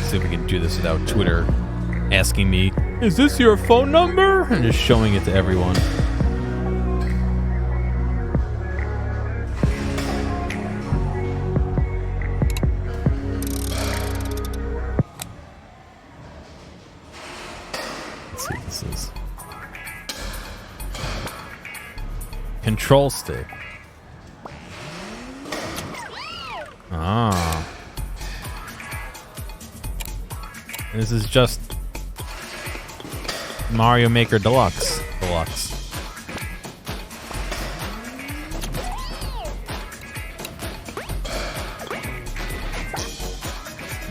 see if we can do this without Twitter asking me, "Is this your phone number?" and just showing it to everyone. Let's see what this is. Control stick. Ah. This is just Mario Maker Deluxe.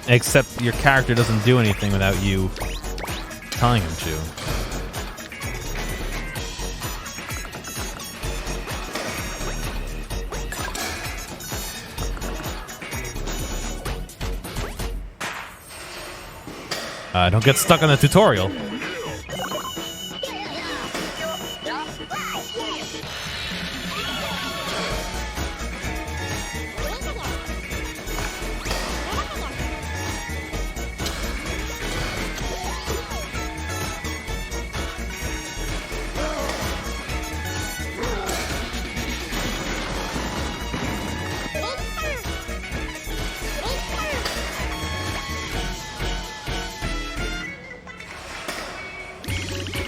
Except your character doesn't do anything without you telling him to. Don't get stuck on the tutorial.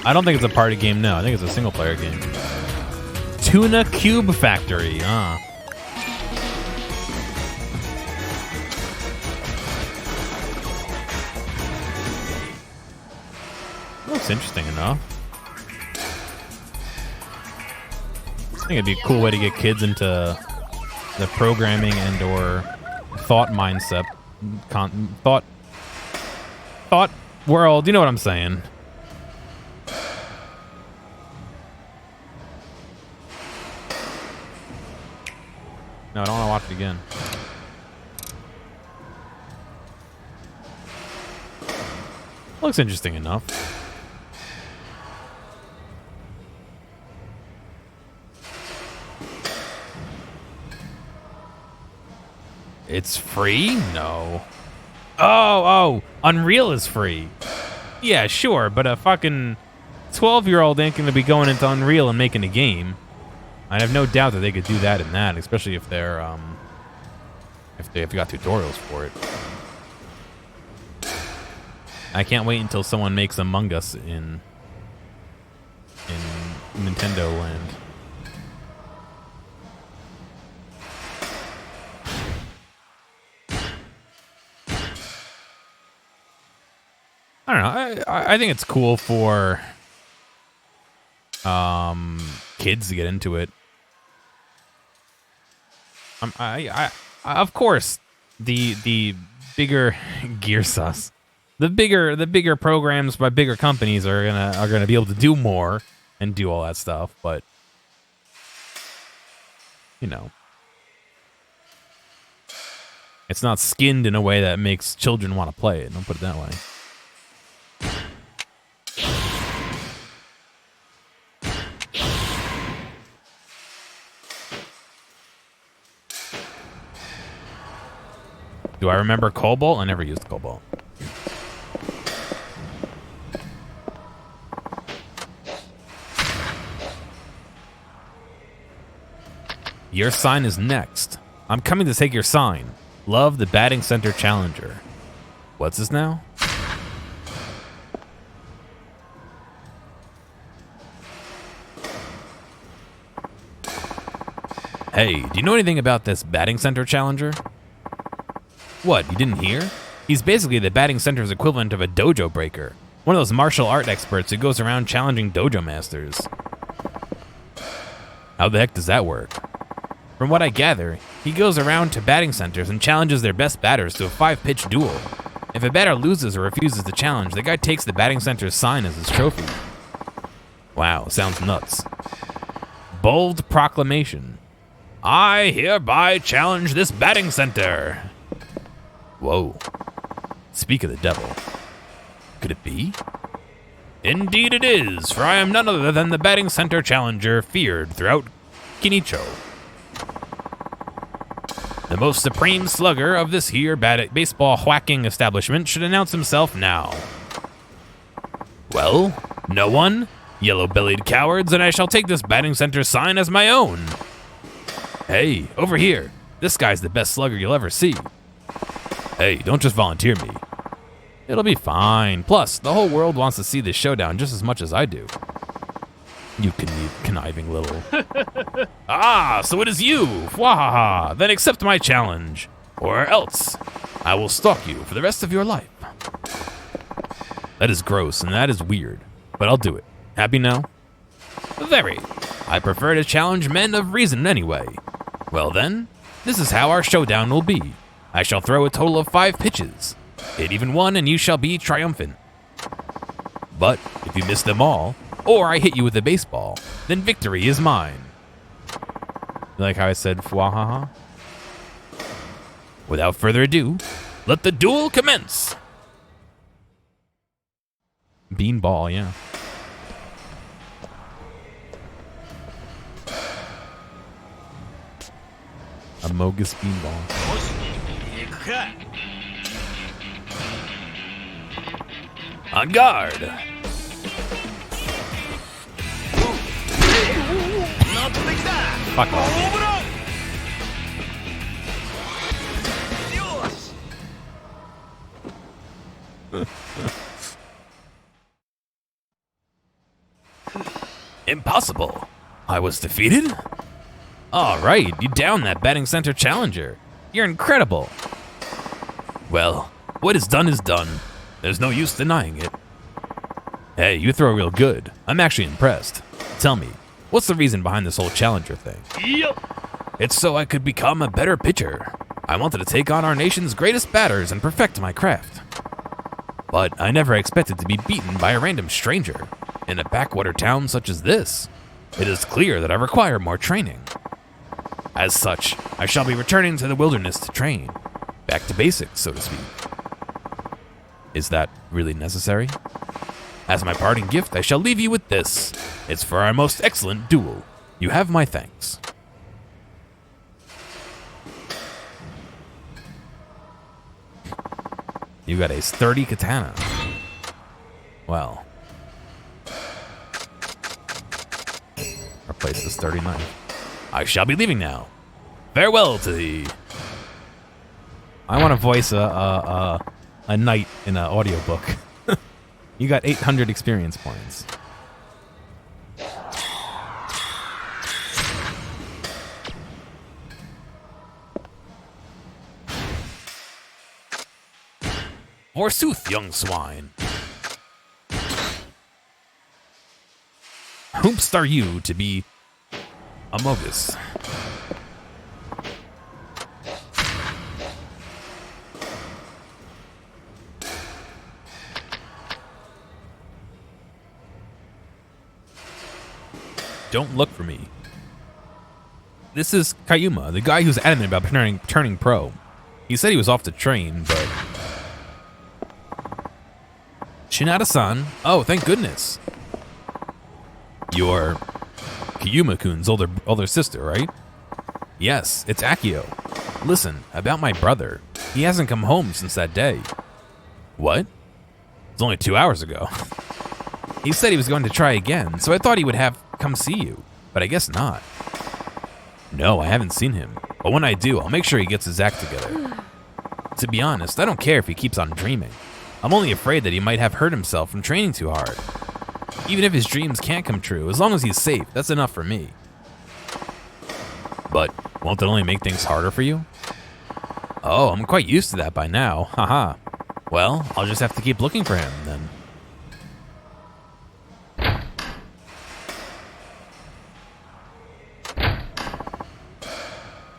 I don't think it's a party game, no. I think it's a single-player game. Tuna Cube Factory, Looks interesting enough. I think it'd be a cool way to get kids into the programming and or thought mindset, thought world. You know what I'm saying? No, I don't want to watch it again. Looks interesting enough. It's free? No. Oh, Unreal is free. Yeah, sure, but a fucking 12-year-old ain't gonna be going into Unreal and making a game. I have no doubt that they could do that in that, especially if they're if you got tutorials for it. I can't wait until someone makes Among Us in Nintendo land. I don't know. I think it's cool for kids to get into it. Of course, the bigger gear sus, the bigger programs by bigger companies are gonna be able to do more and do all that stuff, but you know, it's not skinned in a way that makes children want to play it. Don't put it that way. Do I remember Cobalt? I never used Cobalt. Your sign is next. I'm coming to take your sign. Love, the batting center challenger. What's this now? Hey, do you know anything about this batting center challenger? What, you didn't hear? He's basically the batting center's equivalent of a dojo breaker. One of those martial art experts who goes around challenging dojo masters. How the heck does that work? From what I gather, he goes around to batting centers and challenges their best batters to a 5-pitch duel. If a batter loses or refuses the challenge, the guy takes the batting center's sign as his trophy. Wow, sounds nuts. Bold proclamation. I hereby challenge this batting center. Whoa. Speak of the devil. Could it be? Indeed it is, for I am none other than the batting center challenger feared throughout Kinicho. The most supreme slugger of this here baseball whacking establishment should announce himself now. Well, no one? Yellow-bellied cowards, and I shall take this batting center sign as my own. Hey, over here. This guy's the best slugger you'll ever see. Hey, don't just volunteer me. It'll be fine. Plus, the whole world wants to see this showdown just as much as I do. You conniving little... Ah, so it is you! Wahaha! Then accept my challenge. Or else, I will stalk you for the rest of your life. That is gross, and that is weird. But I'll do it. Happy now? Very. I prefer to challenge men of reason anyway. Well then, this is how our showdown will be. I shall throw a total of 5 pitches. Hit even one and you shall be triumphant. But if you miss them all, or I hit you with a baseball, then victory is mine. You like how I said fwahaha? Without further ado, let the duel commence! Beanball, yeah. A Mogus beanball. On guard! Fuck off. Impossible. I was defeated? All right, you downed that batting center challenger. You're incredible. Well, what is done is done. There's no use denying it. Hey, you throw real good. I'm actually impressed. Tell me, what's the reason behind this whole challenger thing? Yep. It's so I could become a better pitcher. I wanted to take on our nation's greatest batters and perfect my craft. But I never expected to be beaten by a random stranger in a backwater town such as this. It is clear that I require more training. As such, I shall be returning to the wilderness to train. Back to basics, so to speak. Is that really necessary? As my parting gift, I shall leave you with this. It's for our most excellent duel. You have my thanks. You got a sturdy katana. Well. Replace the sturdy knife. I shall be leaving now. Farewell to thee. I want to voice a knight in an audiobook. You got 800 experience points. Forsooth, young swine. Whomst are you to be a Mogus? Don't look for me. This is Kayuma, the guy who's adamant about turning pro. He said he was off to train, but... Shinada-san? Oh, thank goodness. You're Kayuma-kun's older sister, right? Yes, it's Akio. Listen, about my brother. He hasn't come home since that day. What? It's only 2 hours ago. He said he was going to try again, so I thought he would have come see you, but I guess not. No, I haven't seen him, but when I do, I'll make sure he gets his act together. To be honest, I don't care if he keeps on dreaming. I'm only afraid that he might have hurt himself from training too hard. Even if his dreams can't come true, as long as he's safe, that's enough for me. But won't that only make things harder for you? Oh, I'm quite used to that by now, haha. Well, I'll just have to keep looking for him, then.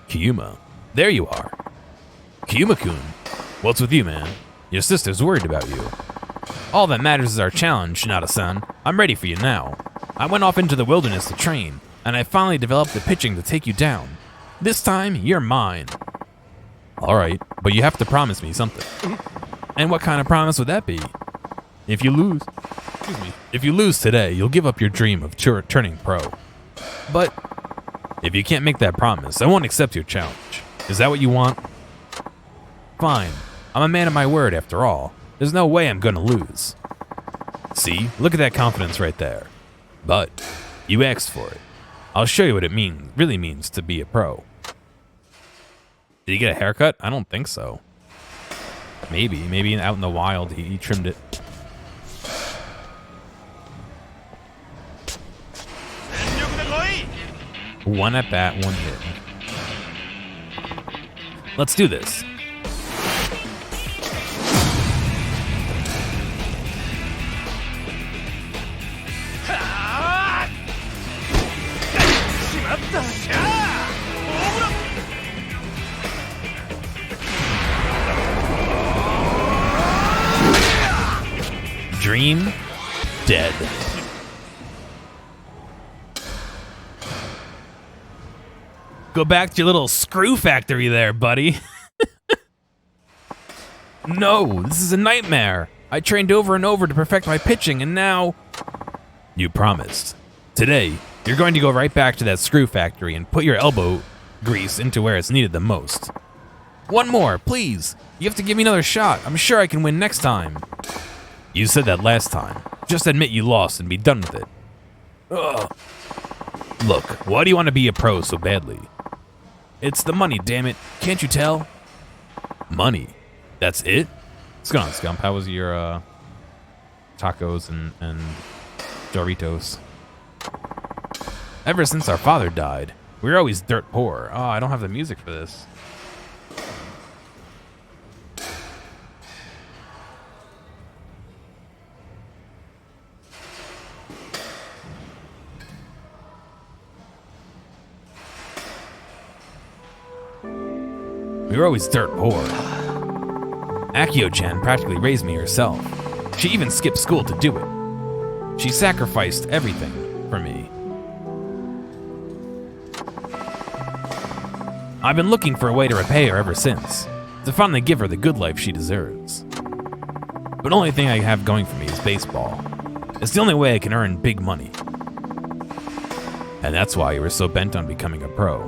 Kayuma, there you are. Kayuma-kun, what's with you, man? Your sister's worried about you. All that matters is our challenge, Shinada-san. I'm ready for you now. I went off into the wilderness to train, and I finally developed the pitching to take you down. This time, you're mine. Alright, but you have to promise me something. And what kind of promise would that be? If you lose today, you'll give up your dream of turning pro. But if you can't make that promise, I won't accept your challenge. Is that what you want? Fine. I'm a man of my word after all. There's no way I'm gonna lose. See? Look at that confidence right there. But you asked for it. I'll show you what it really means to be a pro. Did he get a haircut? I don't think so. Maybe out in the wild he trimmed it. One at bat, one hit. Let's do this. Dream dead. Go back to your little screw factory there, buddy. No, this is a nightmare. I trained over and over to perfect my pitching, and now... You promised. Today, you're going to go right back to that screw factory and put your elbow grease into where it's needed the most. One more, please. You have to give me another shot. I'm sure I can win next time. You said that last time. Just admit you lost and be done with it. Ugh. Look, why do you want to be a pro so badly? It's the money, damn it. Can't you tell? Money? That's it? What's going on, Scump? How was your tacos and Doritos? Ever since our father died, we were always dirt poor. Oh, I don't have the music for this. We were always dirt poor. Akio-chan practically raised me herself. She even skipped school to do it. She sacrificed everything for me. I've been looking for a way to repay her ever since, to finally give her the good life she deserves. But the only thing I have going for me is baseball. It's the only way I can earn big money. And that's why you were so bent on becoming a pro.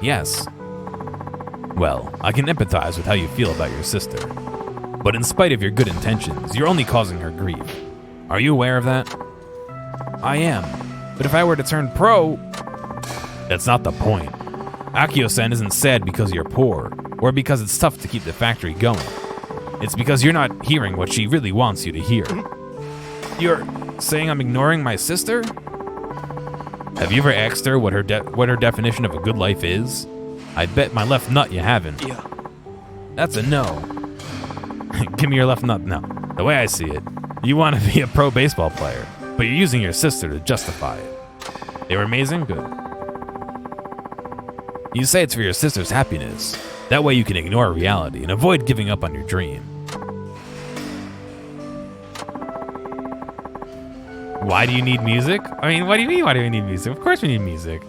Yes. Well, I can empathize with how you feel about your sister. But in spite of your good intentions, you're only causing her grief. Are you aware of that? I am. But if I were to turn pro... That's not the point. Akio-san isn't sad because you're poor, or because it's tough to keep the factory going. It's because you're not hearing what she really wants you to hear. You're saying I'm ignoring my sister? Have you ever asked her what her definition of a good life is? I bet my left nut you haven't. Yeah. That's a no. Give me your left nut. No. The way I see it, you want to be a pro baseball player, but you're using your sister to justify it. They were amazing? Good. You say it's for your sister's happiness. That way you can ignore reality and avoid giving up on your dream. Why do you need music? I mean, what do you mean, why do we need music? Of course we need music.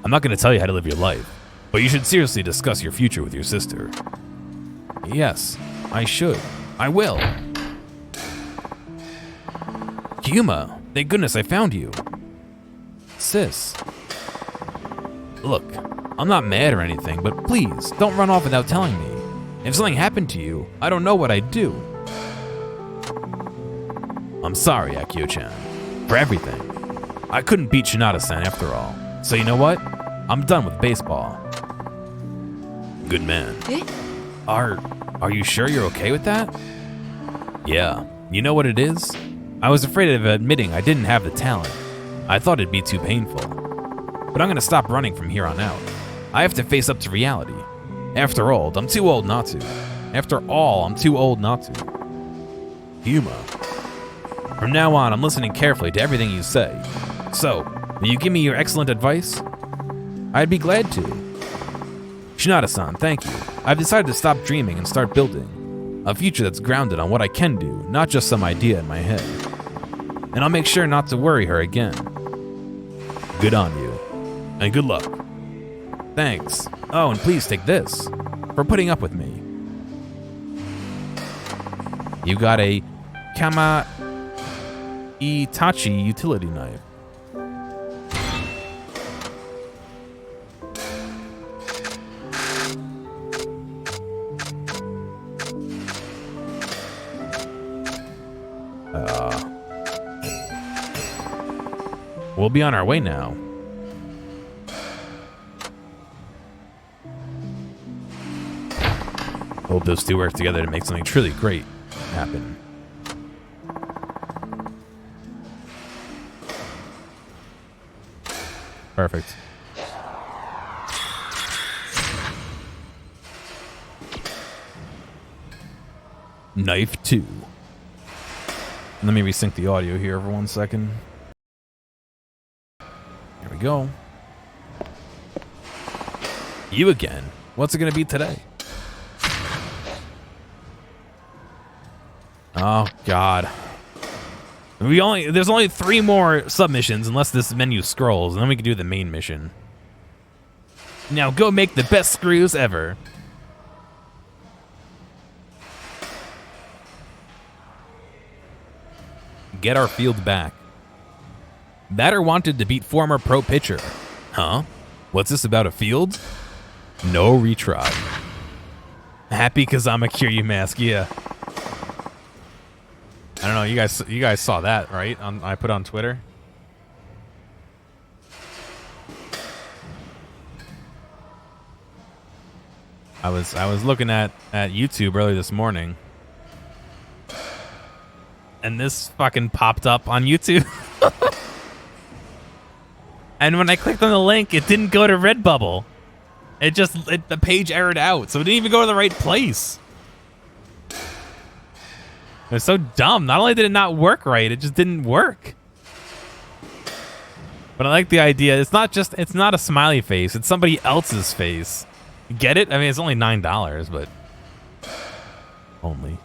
I'm not going to tell you how to live your life, but you should seriously discuss your future with your sister. Yes, I should. I will. Kyuma, thank goodness I found you. Sis. Look, I'm not mad or anything, but please, don't run off without telling me. If something happened to you, I don't know what I'd do. I'm sorry, Akio-chan, for everything. I couldn't beat Shinada-san after all. So you know what? I'm done with baseball. Good man. Eh? Are you sure you're okay with that? Yeah. You know what it is? I was afraid of admitting I didn't have the talent. I thought it'd be too painful. But I'm gonna stop running from here on out. I have to face up to reality. After all, I'm too old not to. Kyuma. From now on, I'm listening carefully to everything you say. So, will you give me your excellent advice? I'd be glad to. Shinada-san, thank you. I've decided to stop dreaming and start building. A future that's grounded on what I can do, not just some idea in my head. And I'll make sure not to worry her again. Good on you. And good luck. Thanks. Oh, and please take this. For putting up with me. You got a Kama Itachi utility knife. We'll be on our way now. Hope those two work together to make something truly great happen. Perfect. Knife 2. Let me resync the audio here for 1 second. Here we go. You again. What's it gonna be today? Oh God. There's only 3 more submissions unless this menu scrolls, and then we can do the main mission. Now go make the best screws ever. Get our field back. Batter wanted to beat former pro pitcher. Huh? What's this about a field? No retry. Happy Kazama Kiryu mask, yeah. I don't know, you guys saw that, right? I put on Twitter. I was looking at YouTube earlier this morning. And this fucking popped up on YouTube. And when I clicked on the link, it didn't go to Redbubble. The page errored out, so it didn't even go to the right place. It was so dumb. Not only did it not work right, it just didn't work. But I like the idea. It's not a smiley face. It's somebody else's face. Get it? I mean, it's only $9, but only.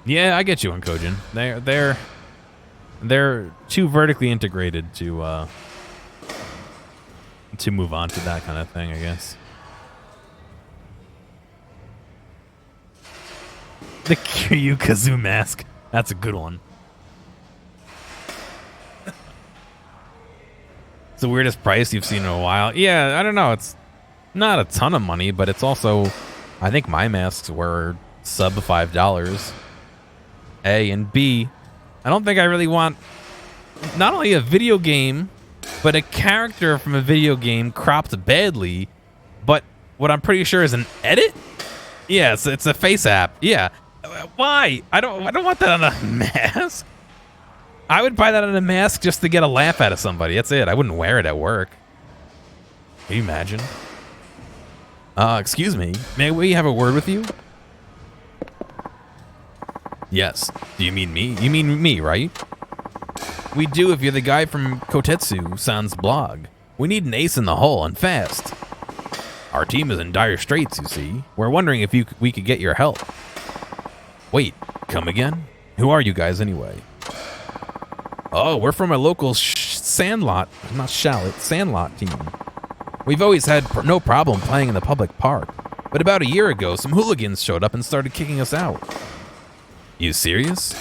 Yeah, I get you on Kojin. They're too vertically integrated to move on to that kind of thing, I guess. The Kiryu Kazoo mask. That's a good one. It's the weirdest price you've seen in a while. Yeah, I don't know. It's not a ton of money, but it's also, I think my masks were sub $5. A and B, I don't think I really want not only a video game, but a character from a video game cropped badly, but what I'm pretty sure is an edit? Yeah, it's a face app. Yeah. Why? I don't want that on a mask. I would buy that on a mask just to get a laugh out of somebody. That's it. I wouldn't wear it at work. Can you imagine? Excuse me. May we have a word with you? Yes. Do you mean me? You mean me, right? We do if you're the guy from Kotetsu-san's blog. We need an ace in the hole and fast. Our team is in dire straits, you see. We're wondering if we could get your help. Wait, come again? Who are you guys anyway? Oh, we're from a local Sandlot team. We've always had no problem playing in the public park, but about a year ago, some hooligans showed up and started kicking us out. You serious?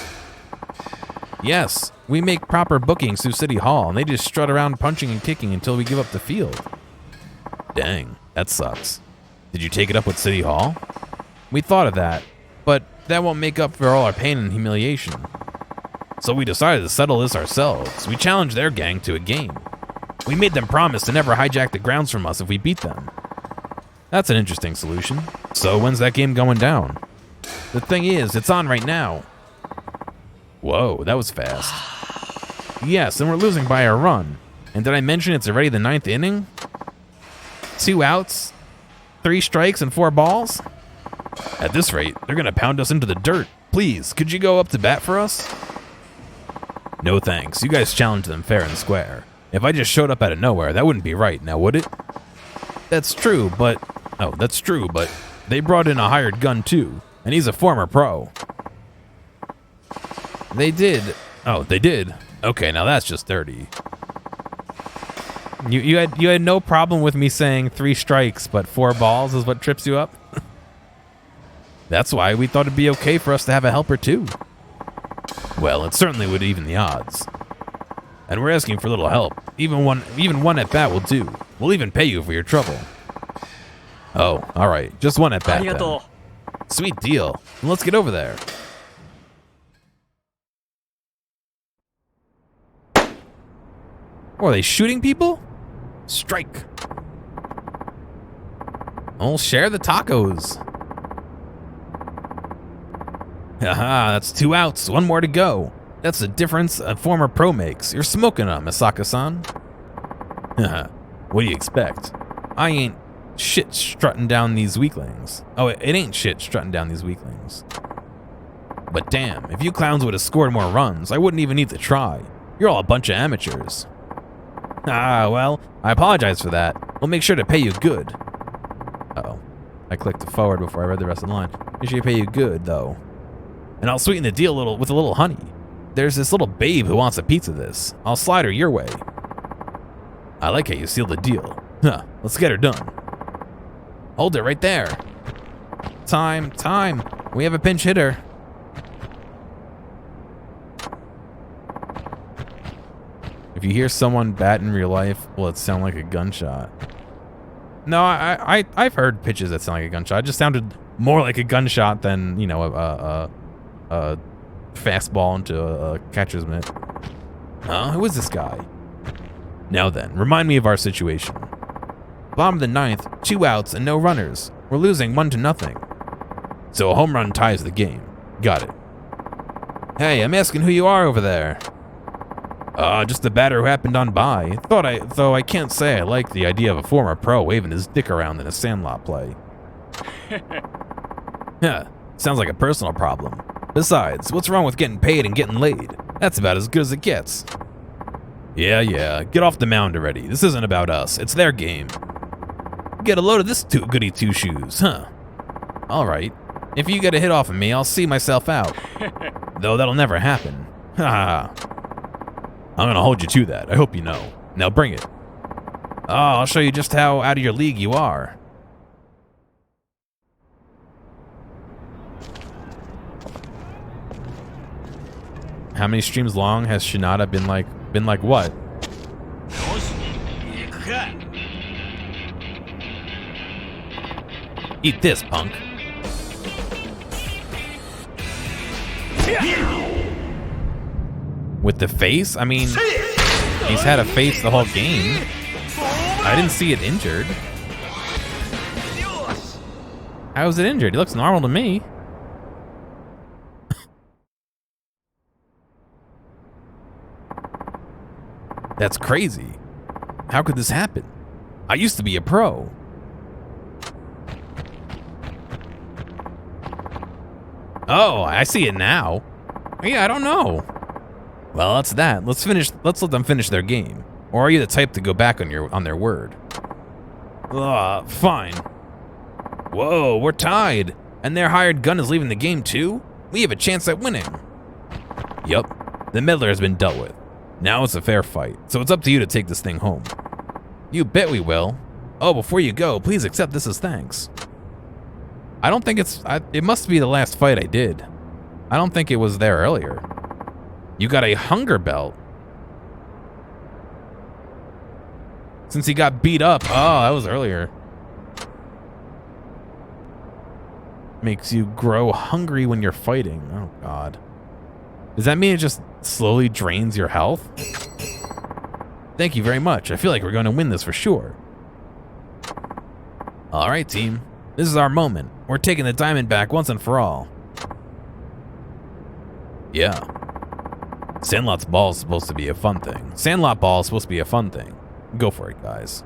Yes, we make proper bookings through City Hall, and they just strut around punching and kicking until we give up the field. Dang, that sucks. Did you take it up with City Hall? We thought of that, but that won't make up for all our pain and humiliation. So we decided to settle this ourselves. We challenged their gang to a game. We made them promise to never hijack the grounds from us if we beat them. That's an interesting solution. So when's that game going down? The thing is, it's on right now. Whoa, that was fast. Yes, and we're losing by a run. And did I mention it's already the 9th inning? 2 outs, 3 strikes, and 4 balls? At this rate, they're gonna pound us into the dirt. Please, could you go up to bat for us? No thanks. You guys challenged them fair and square. If I just showed up out of nowhere, that wouldn't be right, now would it? That's true, but they brought in a hired gun too, and he's a former pro. They did. Oh, they did. Okay, now that's just dirty. You had no problem with me saying 3 strikes, but 4 balls is what trips you up? That's why we thought it'd be okay for us to have a helper too. Well, it certainly would even the odds. And we're asking for a little help. Even one at bat will do. We'll even pay you for your trouble. Oh, all right. Just 1 at bat then. Sweet deal. Let's get over there. Oh, are they shooting people? Strike. Oh, share the tacos. Haha, that's 2 outs, 1 more to go. That's the difference a former pro makes. You're smoking on, Misaka-san. Haha, what do you expect? I ain't shit strutting down these weaklings. Oh, it ain't shit strutting down these weaklings. But damn, if you clowns would have scored more runs, I wouldn't even need to try. You're all a bunch of amateurs. Ah, well, I apologize for that. We'll make sure to pay you good. Uh-oh. I clicked forward before I read the rest of the line. Make sure you pay you good, though. And I'll sweeten the deal with a little honey. There's this little babe who wants a piece of this. I'll slide her your way. I like how you sealed the deal. Huh, let's get her done. Hold it right there. Time. We have a pinch hitter. If you hear someone bat in real life, will it sound like a gunshot? No, I've heard pitches that sound like a gunshot. It just sounded more like a gunshot than, you know, a fastball into a catcher's mitt. Who is this guy? Now then, remind me of our situation. Bottom of the 9th, 2 outs and no runners. We're losing 1-0. So a home run ties the game. Got it. Hey, I'm asking who you are over there. Just a batter who happened on by. Though I can't say I like the idea of a former pro waving his dick around in a sandlot play. Yeah, sounds like a personal problem. Besides, what's wrong with getting paid and getting laid? That's about as good as it gets. Yeah, get off the mound already. This isn't about us, it's their game. Get a load of this goody two-shoes, huh? Alright, if you get a hit off of me, I'll see myself out. Though that'll never happen. Ha. I'm gonna hold you to that, I hope you know. Now bring it. I'll show you just how out of your league you are. How many streams long has Shinada been like what? Eat this, punk. With the face? I mean, he's had a face the whole game. I didn't see it injured. How is it injured? He looks normal to me. That's crazy. How could this happen? I used to be a pro. Oh, I see it now. Yeah, I don't know. Well, that's that. Let's let them finish their game. Or are you the type to go back on their word? Fine. Whoa, we're tied. And their hired gun is leaving the game too? We have a chance at winning. Yup. The meddler has been dealt with. Now it's a fair fight, so it's up to you to take this thing home. You bet we will. Oh, before you go, please accept this as thanks. I don't think it must be the last fight I did. I don't think it was there earlier. You got a hunger belt. Since he got beat up. Oh, that was earlier. Makes you grow hungry when you're fighting. Oh, God. Does that mean it just slowly drains your health? Thank you very much. I feel like we're going to win this for sure. All right, team. This is our moment. We're taking the diamond back once and for all. Yeah. Sandlot's ball is supposed to be a fun thing. Sandlot ball is supposed to be a fun thing. Go for it, guys.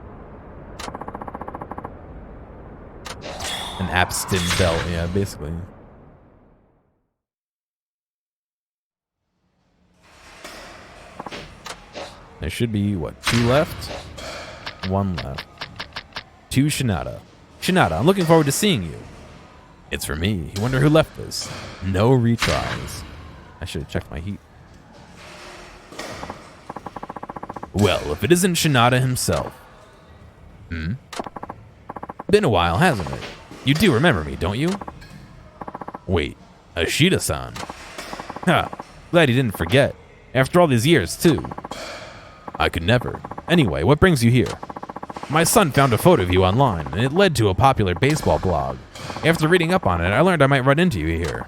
An Abstin belt, yeah, basically. There should be, what, 2 left? 1 left. 2 Shinada. Shinada, I'm looking forward to seeing you. It's for me. You wonder who left this. No retries. I should have checked my heat. Well, if it isn't Shinada himself. Been a while, hasn't it? You do remember me, don't you? Wait, Ashida-san. Ha, glad you didn't forget. After all these years, too. I could never. Anyway, what brings you here? My son found a photo of you online, and it led to a popular baseball blog. After reading up on it, I learned I might run into you here.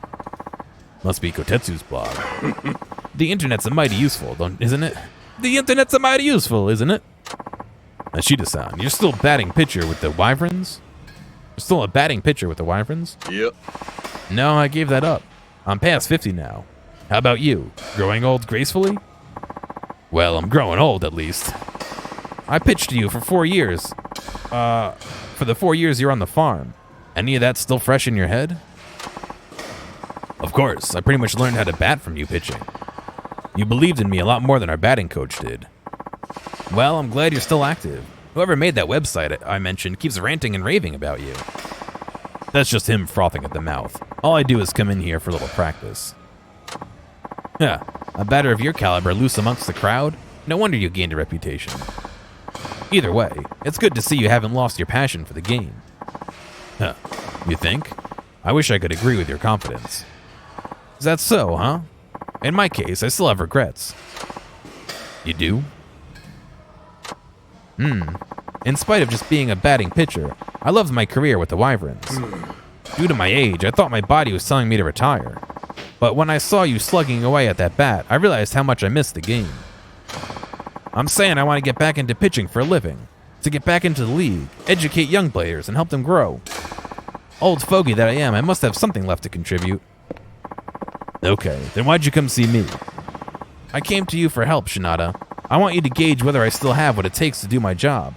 Must be Kotetsu's blog. The internet's a mighty useful, isn't it? The internet's mighty useful, isn't it? Ashida-san, you're still batting pitcher with the Wyverns? You're still a batting pitcher with the Wyverns? Yep. No, I gave that up. I'm past 50 now. How about you? Growing old gracefully? Well, I'm growing old, at least. I pitched to you for 4 years. For the 4 years you're on the farm. Any of that still fresh in your head? Of course, I pretty much learned how to bat from you pitching. You believed in me a lot more than our batting coach did. Well, I'm glad you're still active. Whoever made that website I mentioned keeps ranting and raving about you. That's just him frothing at the mouth. All I do is come in here for a little practice. Yeah, a batter of your caliber loose amongst the crowd? No wonder you gained a reputation. Either way, it's good to see you haven't lost your passion for the game. Huh, you think? I wish I could agree with your confidence. Is that so, huh? In my case, I still have regrets. You do? In spite of just being a batting pitcher, I loved my career with the Wyverns. Due to my age, I thought my body was telling me to retire. But when I saw you slugging away at that bat, I realized how much I missed the game. I'm saying I want to get back into pitching for a living, to get back into the league, educate young players, and help them grow. Old fogey that I am, I must have something left to contribute. Okay, then why'd you come see me? I came to you for help, Shinada. I want you to gauge whether I still have what it takes to do my job.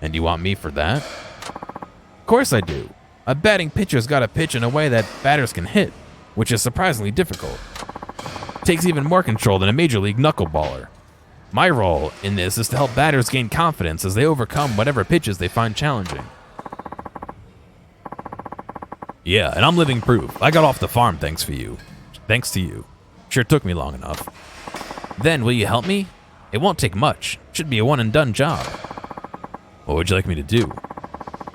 And you want me for that? Of course I do. A batting pitcher's got to pitch in a way that batters can hit, which is surprisingly difficult. It takes even more control than a major league knuckleballer. My role in this is to help batters gain confidence as they overcome whatever pitches they find challenging. Yeah, and I'm living proof. I got off the farm thanks to you. Sure took me long enough. Then, will you help me? It won't take much. Should be a one-and-done job. What would you like me to do?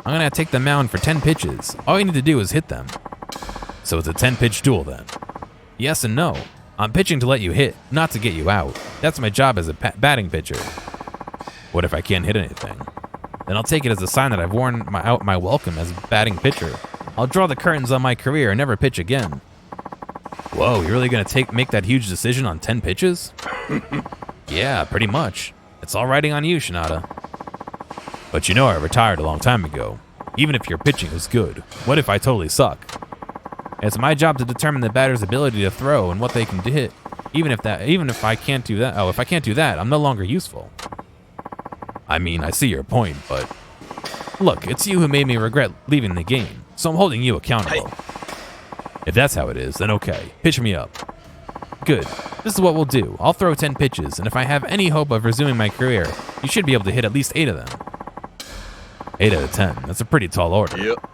I'm gonna take the mound for 10 pitches. All you need to do is hit them. So it's a 10-pitch duel then? Yes and no. I'm pitching to let you hit, not to get you out. That's my job as a batting pitcher. What if I can't hit anything? Then I'll take it as a sign that I've worn out my welcome as a batting pitcher. I'll draw the curtains on my career and never pitch again. Whoa, you're really gonna make that huge decision on 10 pitches? Yeah, pretty much. It's all riding on you, Shinada. But you know I retired a long time ago. Even if your pitching is good, what if I totally suck? It's my job to determine the batter's ability to throw and what they can hit. Even if I can't do that, if I can't do that, I'm no longer useful. I mean, I see your point, but look, it's you who made me regret leaving the game, so I'm holding you accountable. If that's how it is, then okay, pitch me up. Good, this is what we'll do. I'll throw 10 pitches, and if I have any hope of resuming my career, you should be able to hit at least 8 of them. 8 out of 10, that's a pretty tall order. Yep.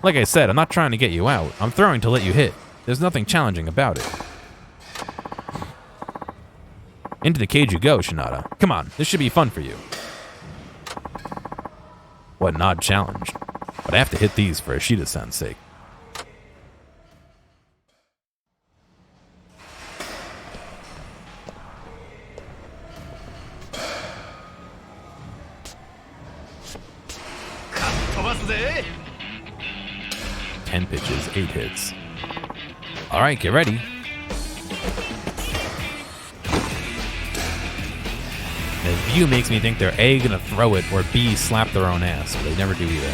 Like I said, I'm not trying to get you out. I'm throwing to let you hit. There's nothing challenging about it. Into the cage you go, Shinada. Come on, this should be fun for you. What an odd challenge. But I have to hit these for Ashida-san's sake. Ten pitches, 8 hits. Alright, get ready. The view makes me think they're A, gonna throw it, or B, slap their own ass, but they never do either.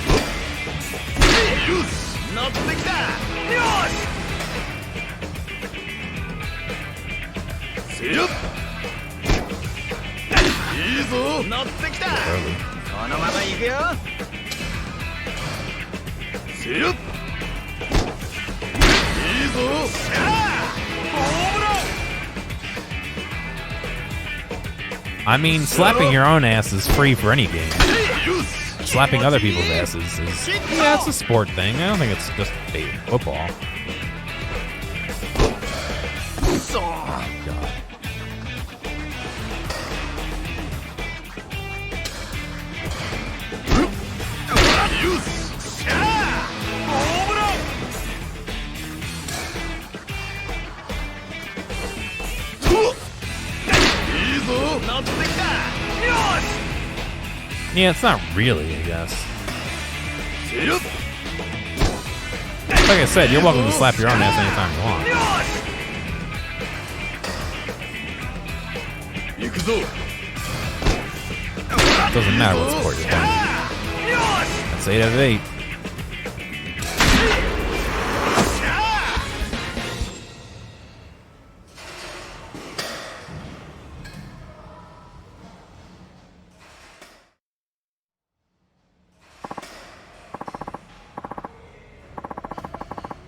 Early. I mean, slapping your own ass is free for any game. Slapping other people's asses is, yeah, it's a sport thing. I don't think it's just football. Oh, God. Yeah, it's not really, I guess. Like I said, you're welcome to slap your own ass anytime you want. Doesn't matter what sport you're playing. That's 8 out of 8.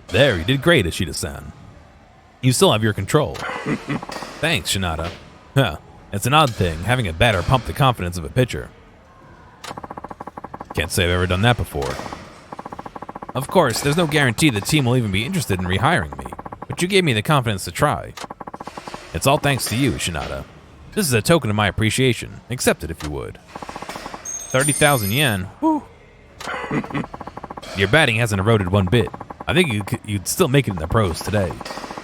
There, you did great, Ishida-san. You still have your control. Thanks, Shinada. Huh. It's an odd thing, having a batter pump the confidence of a pitcher. Can't say I've ever done that before. Of course, there's no guarantee the team will even be interested in rehiring me, but you gave me the confidence to try. It's all thanks to you, Shinada. This is a token of my appreciation. Accept it if you would. 30,000 yen. Whew. Your batting hasn't eroded one bit. I think you'd still make it in the pros today.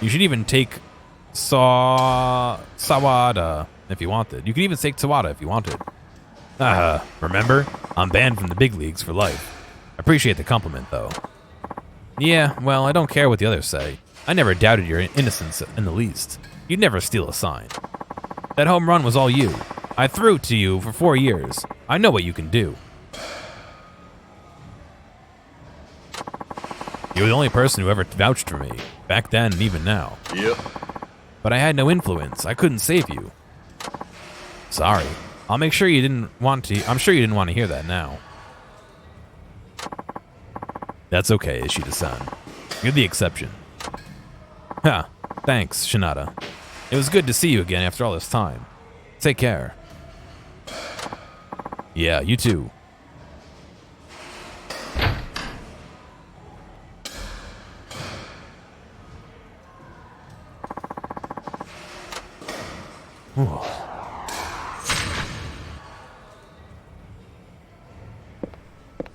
You should even take Sawada if you wanted. You could even take Sawada if you wanted. Remember? I'm banned from the big leagues for life. Appreciate the compliment, though. Yeah, well, I don't care what the others say. I never doubted your innocence in the least. You'd never steal a sign. That home run was all you. I threw it to you for 4 years. I know what you can do. You were the only person who ever vouched for me, back then and even now. Yep. But I had no influence. I couldn't save you. Sorry. I'll make sure you didn't want to. I'm sure you didn't want to hear that now. That's okay, Ishida-san. You're the exception. Huh. Thanks, Shinada. It was good to see you again after all this time. Take care. Yeah, you too. Ooh.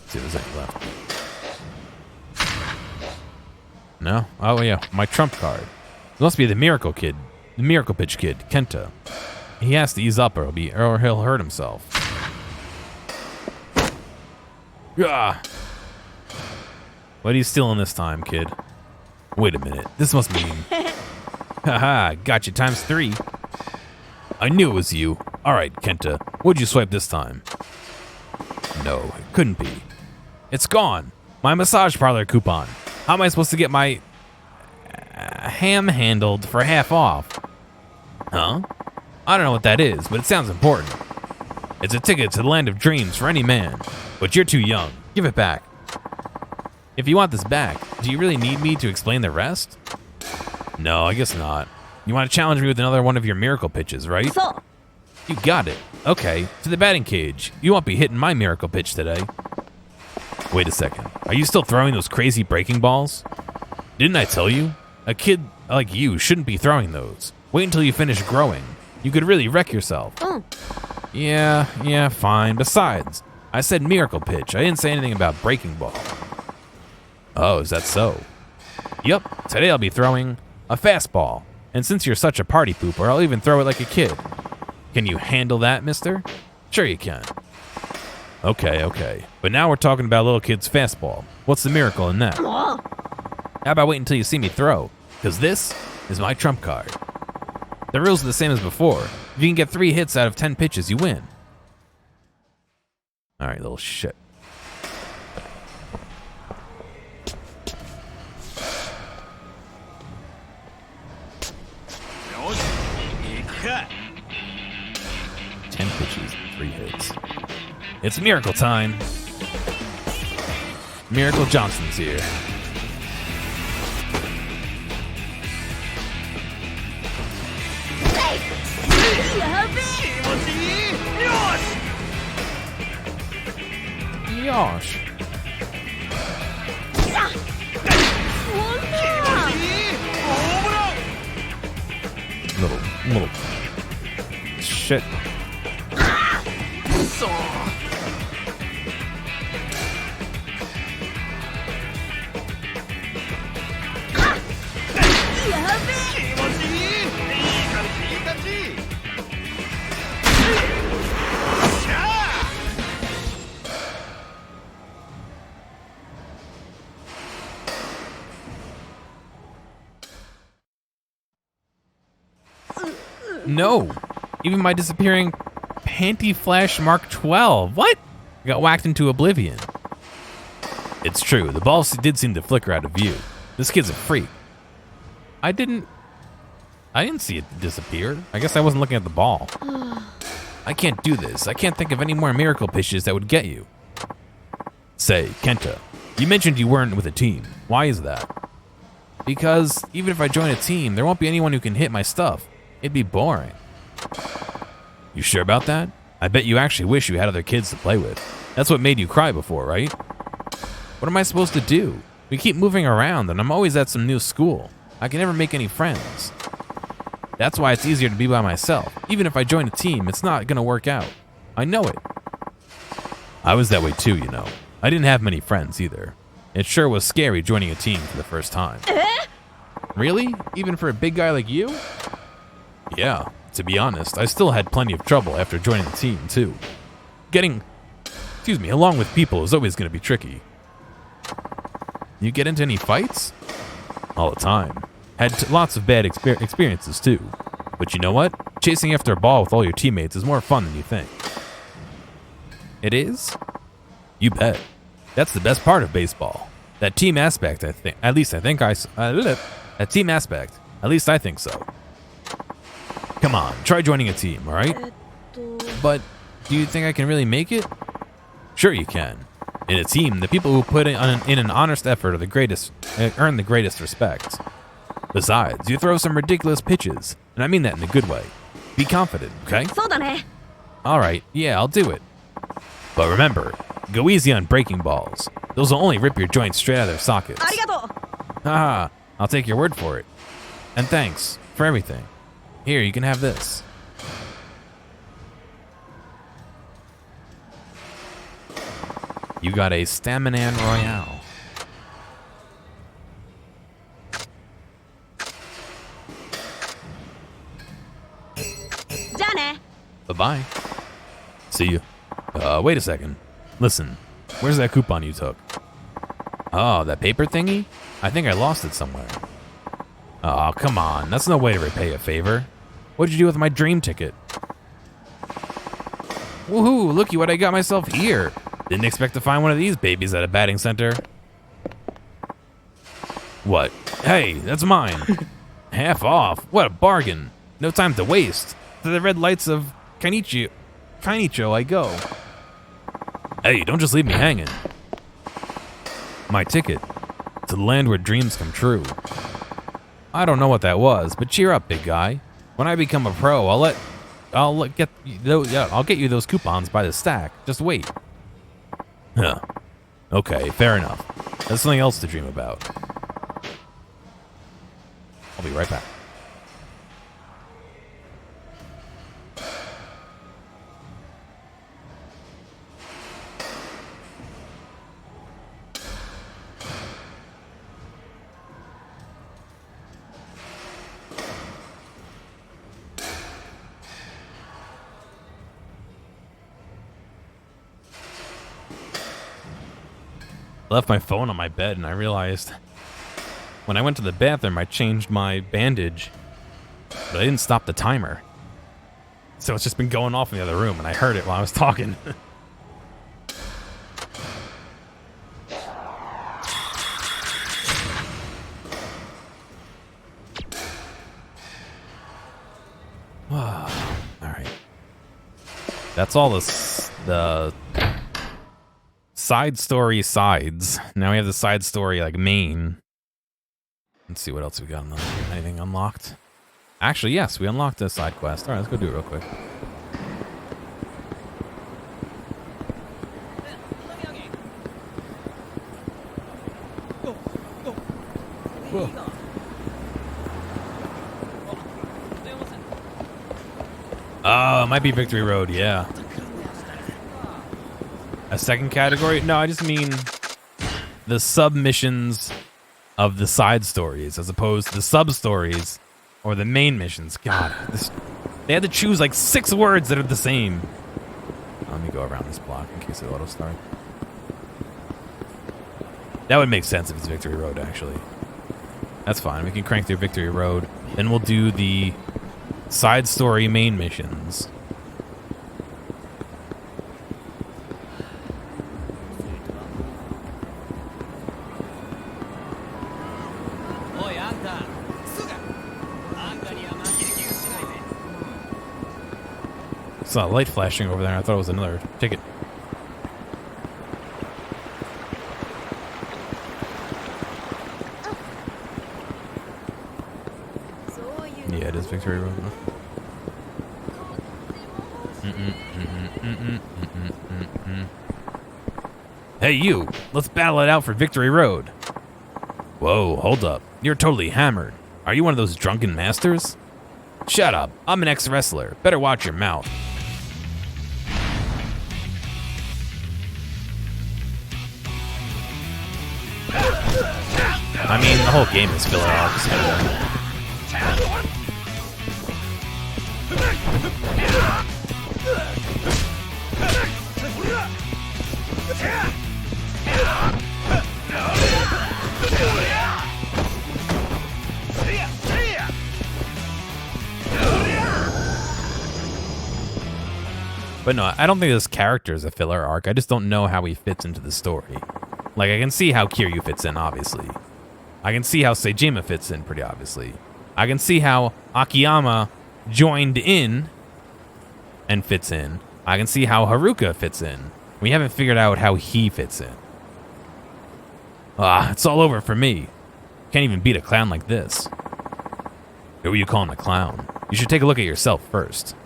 See if there's any left. No? Oh yeah, my trump card. It must be the Miracle Kid. The Miracle Pitch Kid, Kenta. He has to ease up or he'll hurt himself. Yeah. What are you stealing this time, kid? Wait a minute. This must mean... Haha, got you times 3. I knew it was you. Alright, Kenta. What'd you swipe this time? No, it couldn't be. It's gone. My massage parlor coupon. How am I supposed to get my... ham handled for half off? Huh? I don't know what that is, but it sounds important. It's a ticket to the land of dreams for any man. But you're too young. Give it back. If you want this back, do you really need me to explain the rest? No, I guess not. You want to challenge me with another one of your miracle pitches, right? So. You got it. Okay, to the batting cage. You won't be hitting my miracle pitch today. Wait a second. Are you still throwing those crazy breaking balls? Didn't I tell you? A kid like you shouldn't be throwing those. Wait until you finish growing. You could really wreck yourself. Yeah, fine. Besides, I said miracle pitch. I didn't say anything about breaking ball. Oh, is that so? Yep, today I'll be throwing a fastball. And since you're such a party pooper, I'll even throw it like a kid. Can you handle that, mister? Sure you can. Okay. But now we're talking about a little kid's fastball. What's the miracle in that? How about waiting until you see me throw? Because this is my trump card. The rules are the same as before. If you can get 3 hits out of 10 pitches, you win. Alright, little shit. Ten pitches, 3 hits. It's miracle time. Miracle Johnson's here. Yosh. Little shit. No. Even my disappearing Panty Flash Mark 12. What? I got whacked into oblivion. It's true, the ball did seem to flicker out of view. This kid's a freak. I didn't see it disappear. I guess I wasn't looking at the ball. I can't do this. I can't think of any more miracle pitches that would get you. Say, Kenta, you mentioned you weren't with a team. Why is that? Because even if I join a team, there won't be anyone who can hit my stuff. It'd be boring. You sure about that? I bet you actually wish you had other kids to play with. That's what made you cry before, right? What am I supposed to do? We keep moving around and I'm always at some new school. I can never make any friends. That's why it's easier to be by myself. Even if I join a team, it's not gonna work out. I know it. I was that way too, you know. I didn't have many friends either. It sure was scary joining a team for the first time. Really? Even for a big guy like you? Yeah, to be honest, I still had plenty of trouble after joining the team too. Getting along with people is always gonna be tricky. You get into any fights? All the time. Had lots of bad experiences too. But you know what? Chasing after a ball with all your teammates is more fun than you think. It is? You bet. That's the best part of baseball. That team aspect, I think. At least I think that team aspect. At least I think so. Come on, try joining a team, all right? But do you think I can really make it? Sure you can. In a team, the people who put in an honest effort are the greatest, earn the greatest respect. Besides, you throw some ridiculous pitches, and I mean that in a good way. Be confident, okay? All right, yeah, I'll do it. But remember, go easy on breaking balls. Those will only rip your joints straight out of their sockets. Haha, I'll take your word for it. And thanks for everything. Here, you can have this. You got a Staminan Royale. Bye-bye. See you. Wait a second. Listen, where's that coupon you took? Oh, that paper thingy? I think I lost it somewhere. Oh, come on. That's no way to repay a favor. What'd you do with my dream ticket? Woohoo, looky what I got myself here. Didn't expect to find one of these babies at a batting center. What? Hey, that's mine. Half off. What a bargain. No time to waste. To the red lights of Kainicho I go. Hey, don't just leave me hanging. My ticket to the land where dreams come true. I don't know what that was, but cheer up, big guy. When I become a pro, I'll get you those coupons by the stack. Just wait. Huh. Okay, fair enough. That's something else to dream about. I'll be right back. I left my phone on my bed and I realized when I went to the bathroom I changed my bandage, but I didn't stop the timer. So it's just been going off in the other room and I heard it while I was talking. Alright. That's all the side story sides. Now we have the side story like main. Let's see what else we got. Anything unlocked? Actually, yes, we unlocked a side quest. All right, let's go do it real quick. Whoa. Oh, it might be Victory Road, yeah. A second category? No, I just mean the submissions of the side stories as opposed to the sub-stories or the main missions. God, they had to choose like 6 words that are the same. Let me go around this block in case it auto-start. That would make sense if it's Victory Road, actually. That's fine. We can crank through Victory Road. Then we'll do the Side story main missions. Saw a light flashing over there. I thought it was another ticket. Yeah, it is Victory Road. Hey, you! Let's battle it out for Victory Road. Whoa, hold up. You're totally hammered. Are you one of those drunken masters? Shut up. I'm an ex-wrestler. Better watch your mouth. I mean, the whole game is filler arcs. But no, I don't think this character is a filler arc. I just don't know how he fits into the story. Like, I can see how Kiryu fits in, obviously. I can see how Seijima fits in, pretty obviously. I can see how Akiyama joined in and fits in. I can see how Haruka fits in. We haven't figured out how he fits in. Ah, it's all over for me. Can't even beat a clown like this. Who are you calling a clown? You should take a look at yourself first.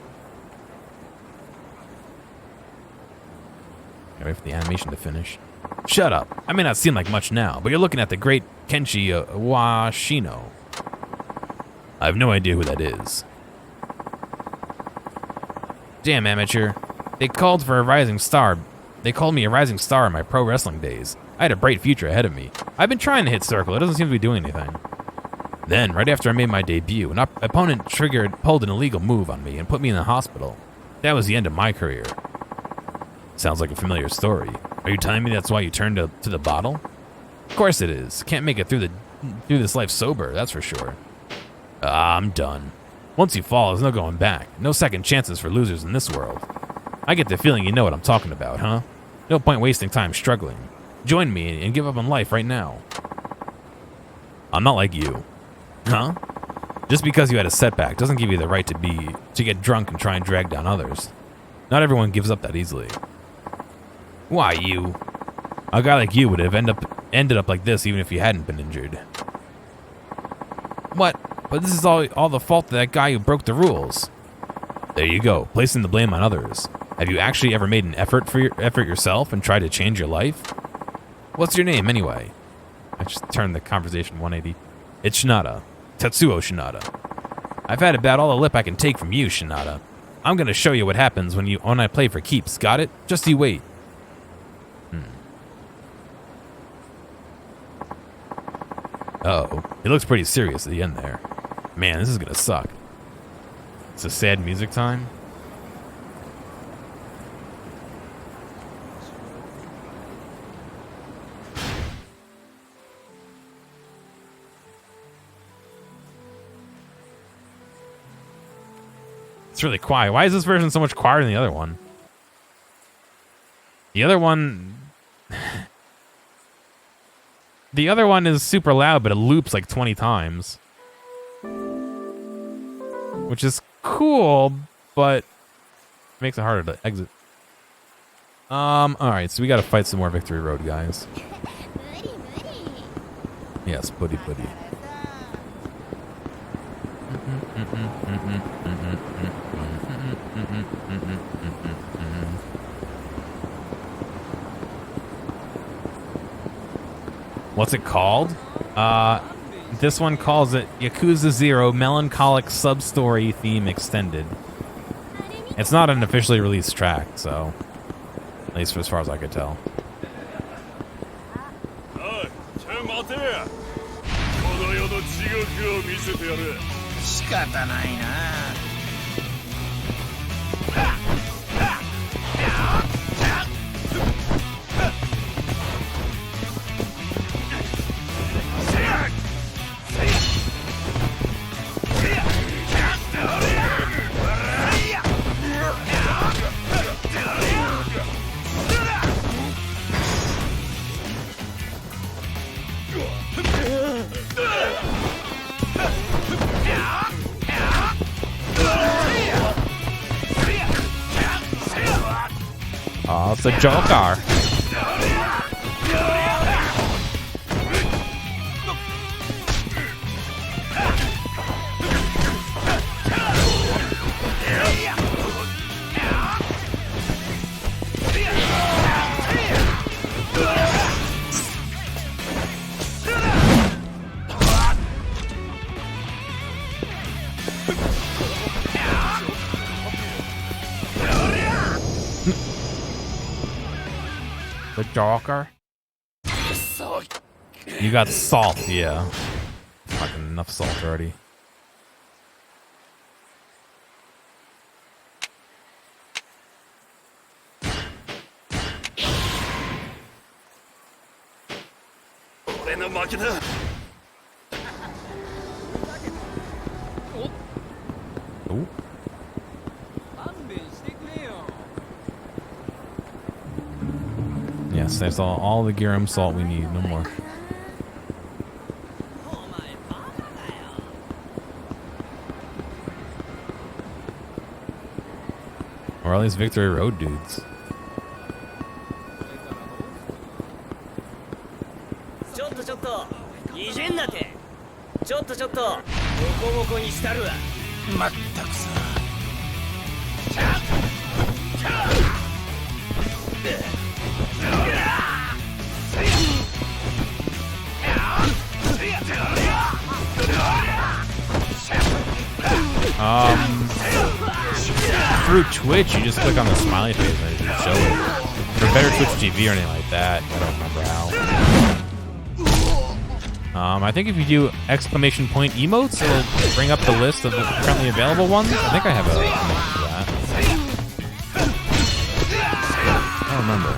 Wait for the animation to finish. Shut up. I may not seem like much now, but you're looking at the great Kenshi Washino. I have no idea who that is. Damn, amateur. They called for a rising star. They called me a rising star in my pro wrestling days. I had a bright future ahead of me. I've been trying to hit circle. It doesn't seem to be doing anything. Then, right after I made my debut, an opponent pulled an illegal move on me and put me in the hospital. That was the end of my career. Sounds like a familiar story. Are you telling me that's why you turned to the bottle? Of course it is. Can't make it through this life sober, that's for sure. I'm done. Once you fall, there's no going back. No second chances for losers in this world. I get the feeling you know what I'm talking about, huh? No point wasting time struggling. Join me and give up on life right now. I'm not like you. Huh? Just because you had a setback doesn't give you the right to get drunk and try and drag down others. Not everyone gives up that easily. Why you? A guy like you would have ended up like this even if you hadn't been injured. What? But this is all the fault of that guy who broke the rules. There you go, placing the blame on others. Have you actually ever made an effort yourself and tried to change your life? What's your name anyway? I just turned the conversation 180. It's Shinada. Tetsuo Shinada. I've had about all the lip I can take from you, Shinada. I'm gonna show you what happens when I play for keeps, got it? Just you wait. Uh-oh. He looks pretty serious at the end there. Man, this is gonna suck. It's a sad music time. It's really quiet. Why is this version so much quieter than the other one? The other one... The other one is super loud, but it loops like 20 times. Which is cool, but makes it harder to exit. Alright, so we gotta fight some more Victory Road, guys. Yes, buddy. What's it called? This one calls it Yakuza 0 Melancholic Sub-Story Theme Extended. It's not an officially released track, so... At least as far as I could tell. Oh, it's a Joker. The Joker? You got salt, yeah. Fucking enough salt already. Ooh. Yes, that's all the Giram salt we need, no more. Or all these Victory Road dudes. Through Twitch, you just click on the smiley face and it just show it. For better Twitch TV or anything like that, I don't remember how. I think if you do exclamation point emotes, it'll bring up the list of the currently available ones. I think I have a link for that. I don't remember.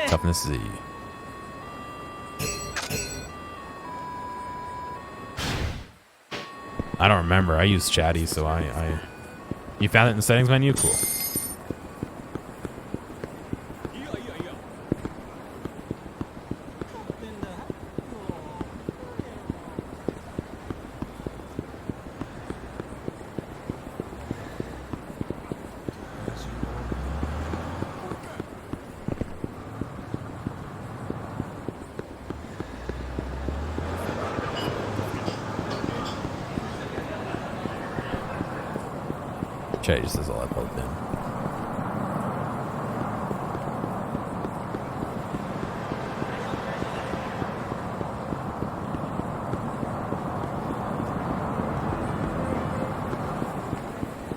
Toughness Z. I don't remember. I use Chatty, so I. You found it in the settings menu? Cool. Chatty just says all I plugged in.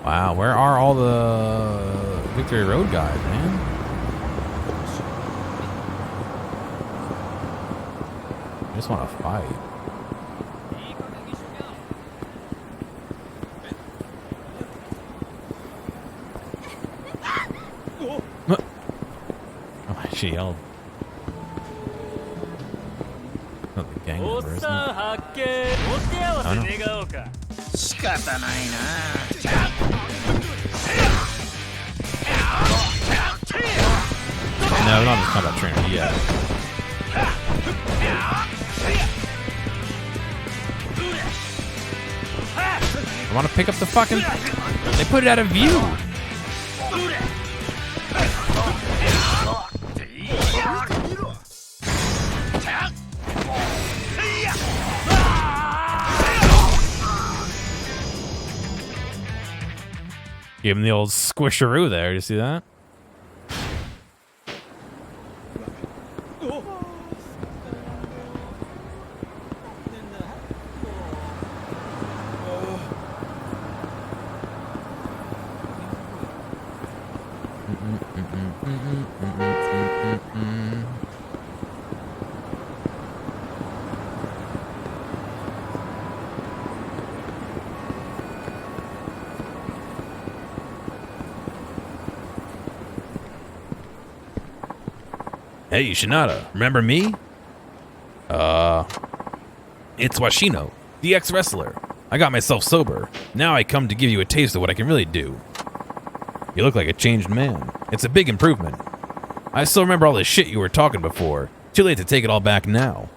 Wow, where are all the Victory Road guys, man? I just want to fight. Oh, she yelled. Not the gang member, isn't it? Oh, no. No, we're not just combat trainer yet. I want to pick up the fucking... They put it out of view. Give him the old squisheroo there. You see that? Hey, Shinada, remember me? It's Washino, the ex-wrestler. I got myself sober. Now I come to give you a taste of what I can really do. You look like a changed man. It's a big improvement. I still remember all the shit you were talking before. Too late to take it all back now.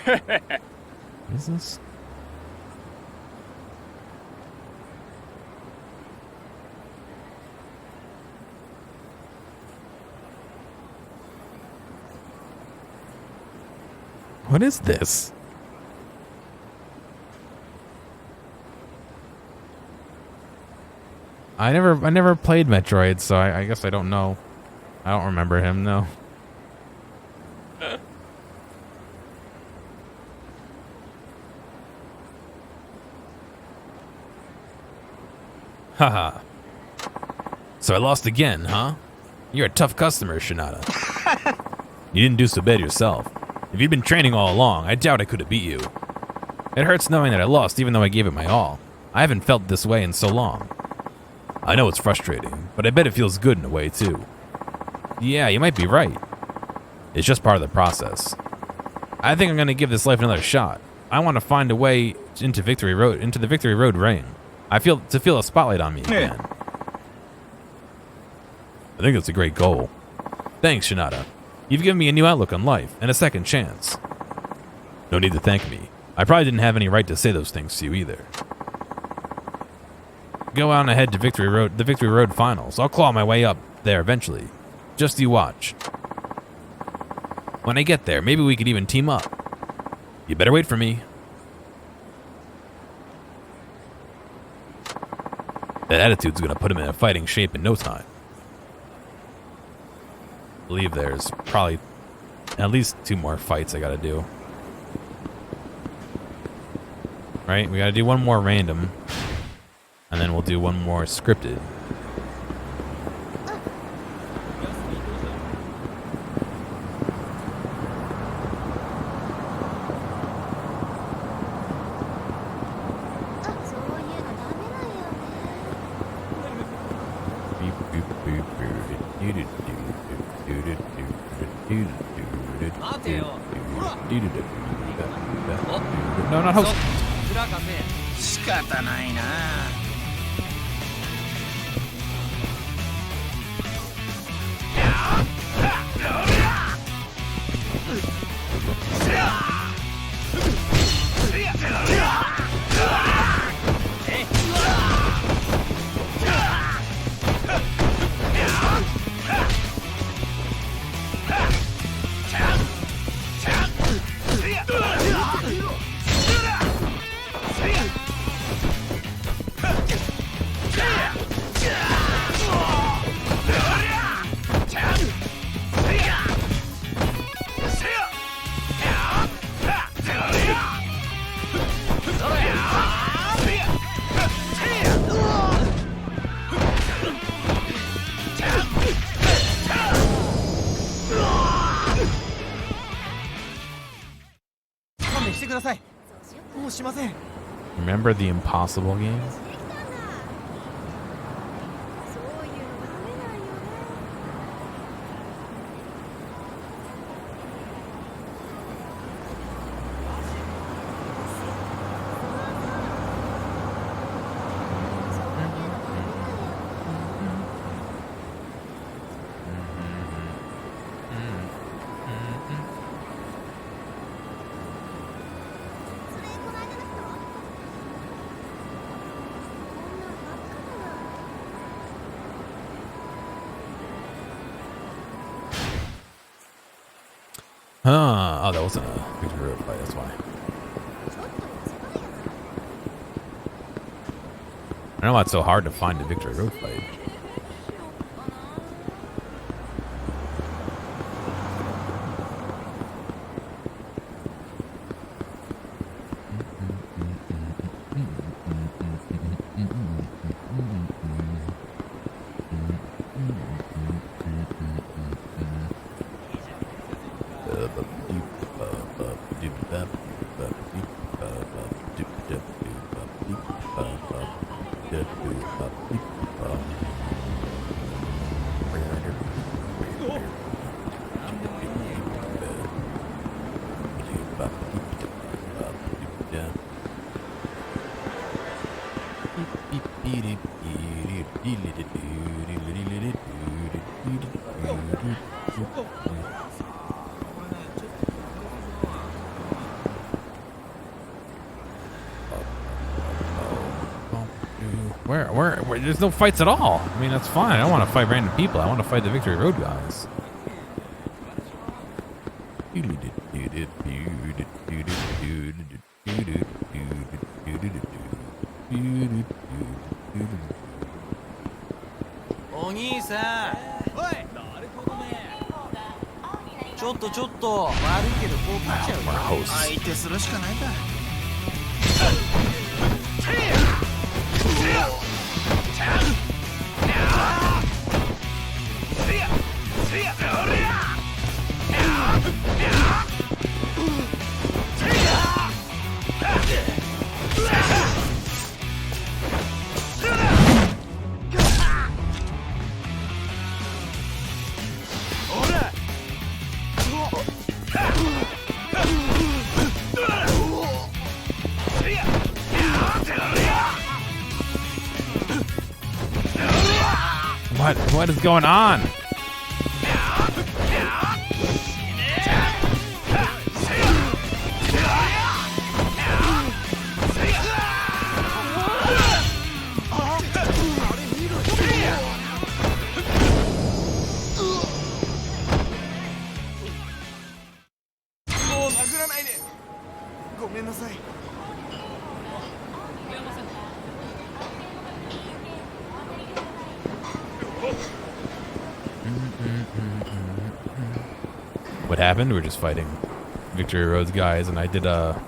What is this? What is this? I never played Metroid, so I guess I don't know. I don't remember him, no. Haha. So I lost again, huh? You're a tough customer, Shinada. You didn't do so bad yourself. If you'd been training all along, I doubt I could have beat you. It hurts knowing that I lost even though I gave it my all. I haven't felt this way in so long. I know it's frustrating, but I bet it feels good in a way too. Yeah, you might be right. It's just part of the process. I think I'm gonna give this life another shot. I want to find a way into Victory Road, into the Victory Road ring. I feel a spotlight on me again. I think that's a great goal. Thanks, Shinada. You've given me a new outlook on life and a second chance. No need to thank me. I probably didn't have any right to say those things to you either. Go on ahead to Victory Road, the Victory Road finals. I'll claw my way up there eventually. Just you watch. When I get there, maybe we could even team up. You better wait for me. That attitude's gonna put him in a fighting shape in no time. I believe there's probably at least 2 more fights I gotta do. Right? We gotta do 1 more random. And then we'll do 1 more scripted. No, not host. Remember the Impossible game? Oh, that wasn't a Victory Road fight, that's why. I don't know why it's so hard to find a Victory Road fight. Where? There's no fights at all. I mean, that's fine. I don't want to fight random people. I want to fight the Victory Road guys. More hosts. What is going on? What happened? We're just fighting Victory Road's guys, and I did a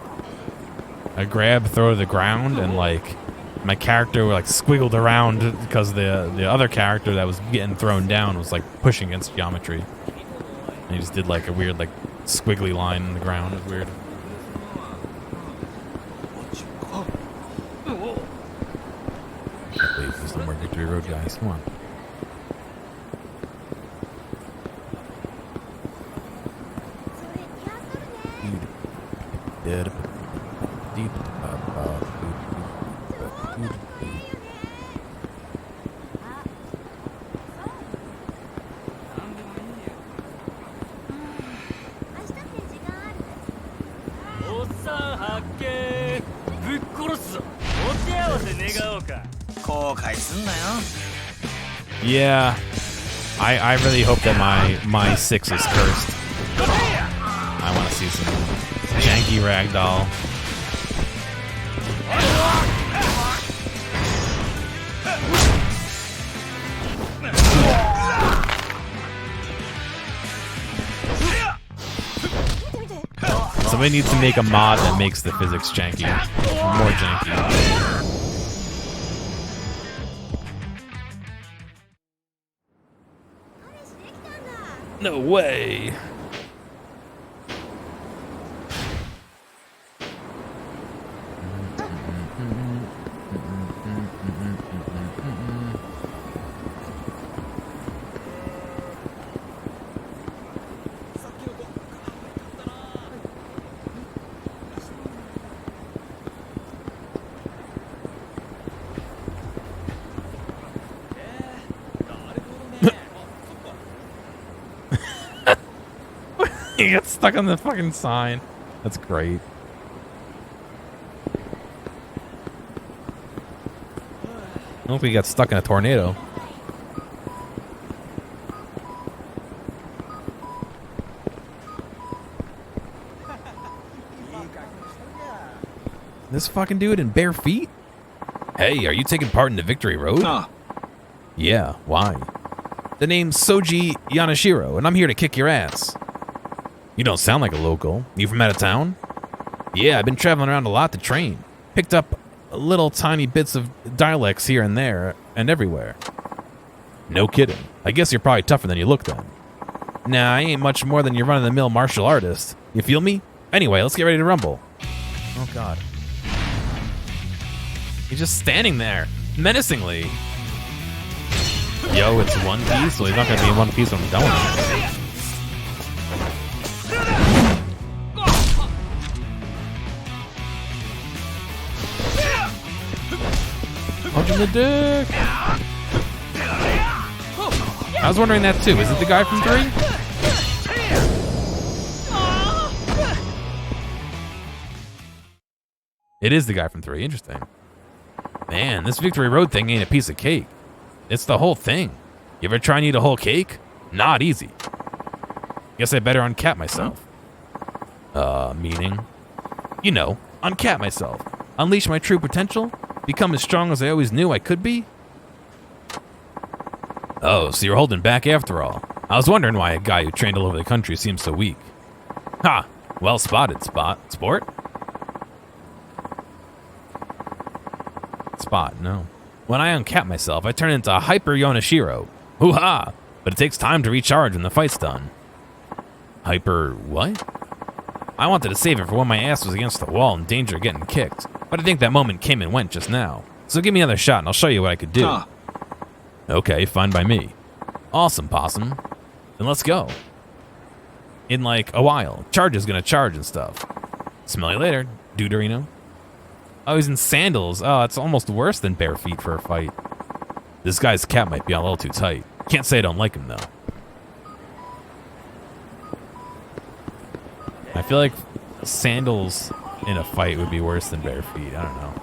grab, throw to the ground, and like my character like squiggled around because the other character that was getting thrown down was like pushing against geometry. And he just did like a weird like squiggly line in the ground. It was weird. Please, there's no more Victory Road guys. Come on. Yeah, I really hope that my 6 is cursed. I want to see some janky ragdoll. Somebody needs to make a mod that makes the physics janky, more janky. No way. He gets stuck on the fucking sign. That's great. I don't think he got stuck in a tornado. This fucking dude in bare feet? Hey, are you taking part in the Victory Road? No. Yeah, why? The name's Soji Yanashiro, and I'm here to kick your ass. You don't sound like a local. You from out of town? Yeah, I've been traveling around a lot to train. Picked up little tiny bits of dialects here and there, and everywhere. No kidding. I guess you're probably tougher than you look then. Nah, I ain't much more than your run-of-the-mill martial artist. You feel me? Anyway, let's get ready to rumble. Oh, God. He's just standing there, menacingly. Yo, it's One Piece, so he's not gonna be in One Piece when I'm done with it. Punch in the dick! I was wondering that too. Is it the guy from 3? It is the guy from 3. Interesting. Man, this Victory Road thing ain't a piece of cake. It's the whole thing. You ever try and eat a whole cake? Not easy. Guess I better uncap myself. Meaning? You know, uncap myself. Unleash my true potential? Become as strong as I always knew I could be? Oh, so you're holding back after all. I was wondering why a guy who trained all over the country seems so weak. Ha! Well spotted, Sport? Spot, no. When I uncap myself, I turn into Hyper Yonashiro. Hoo-ha! But it takes time to recharge when the fight's done. Hyper what? I wanted to save it for when my ass was against the wall in danger of getting kicked, but I think that moment came and went just now. So give me another shot and I'll show you what I could do. Okay, fine by me. Awesome, Possum. Then let's go. In like a while. Charge is gonna charge and stuff. Smell you later, Deuterino. Oh, he's in sandals. Oh, it's almost worse than bare feet for a fight. This guy's cap might be a little too tight. Can't say I don't like him, though. I feel like sandals in a fight would be worse than bare feet. I don't know.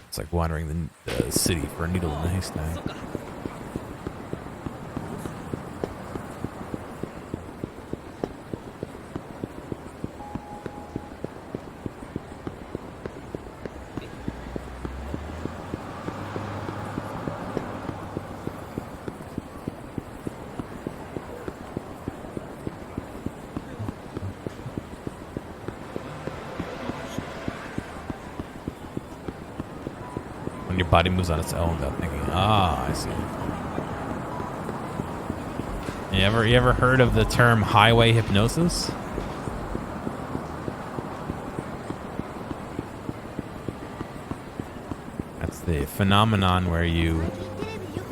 It's like wandering the city for a needle in a haystack. When your body moves on its own without thinking. Ah, I see. You ever heard of the term highway hypnosis? That's the phenomenon where you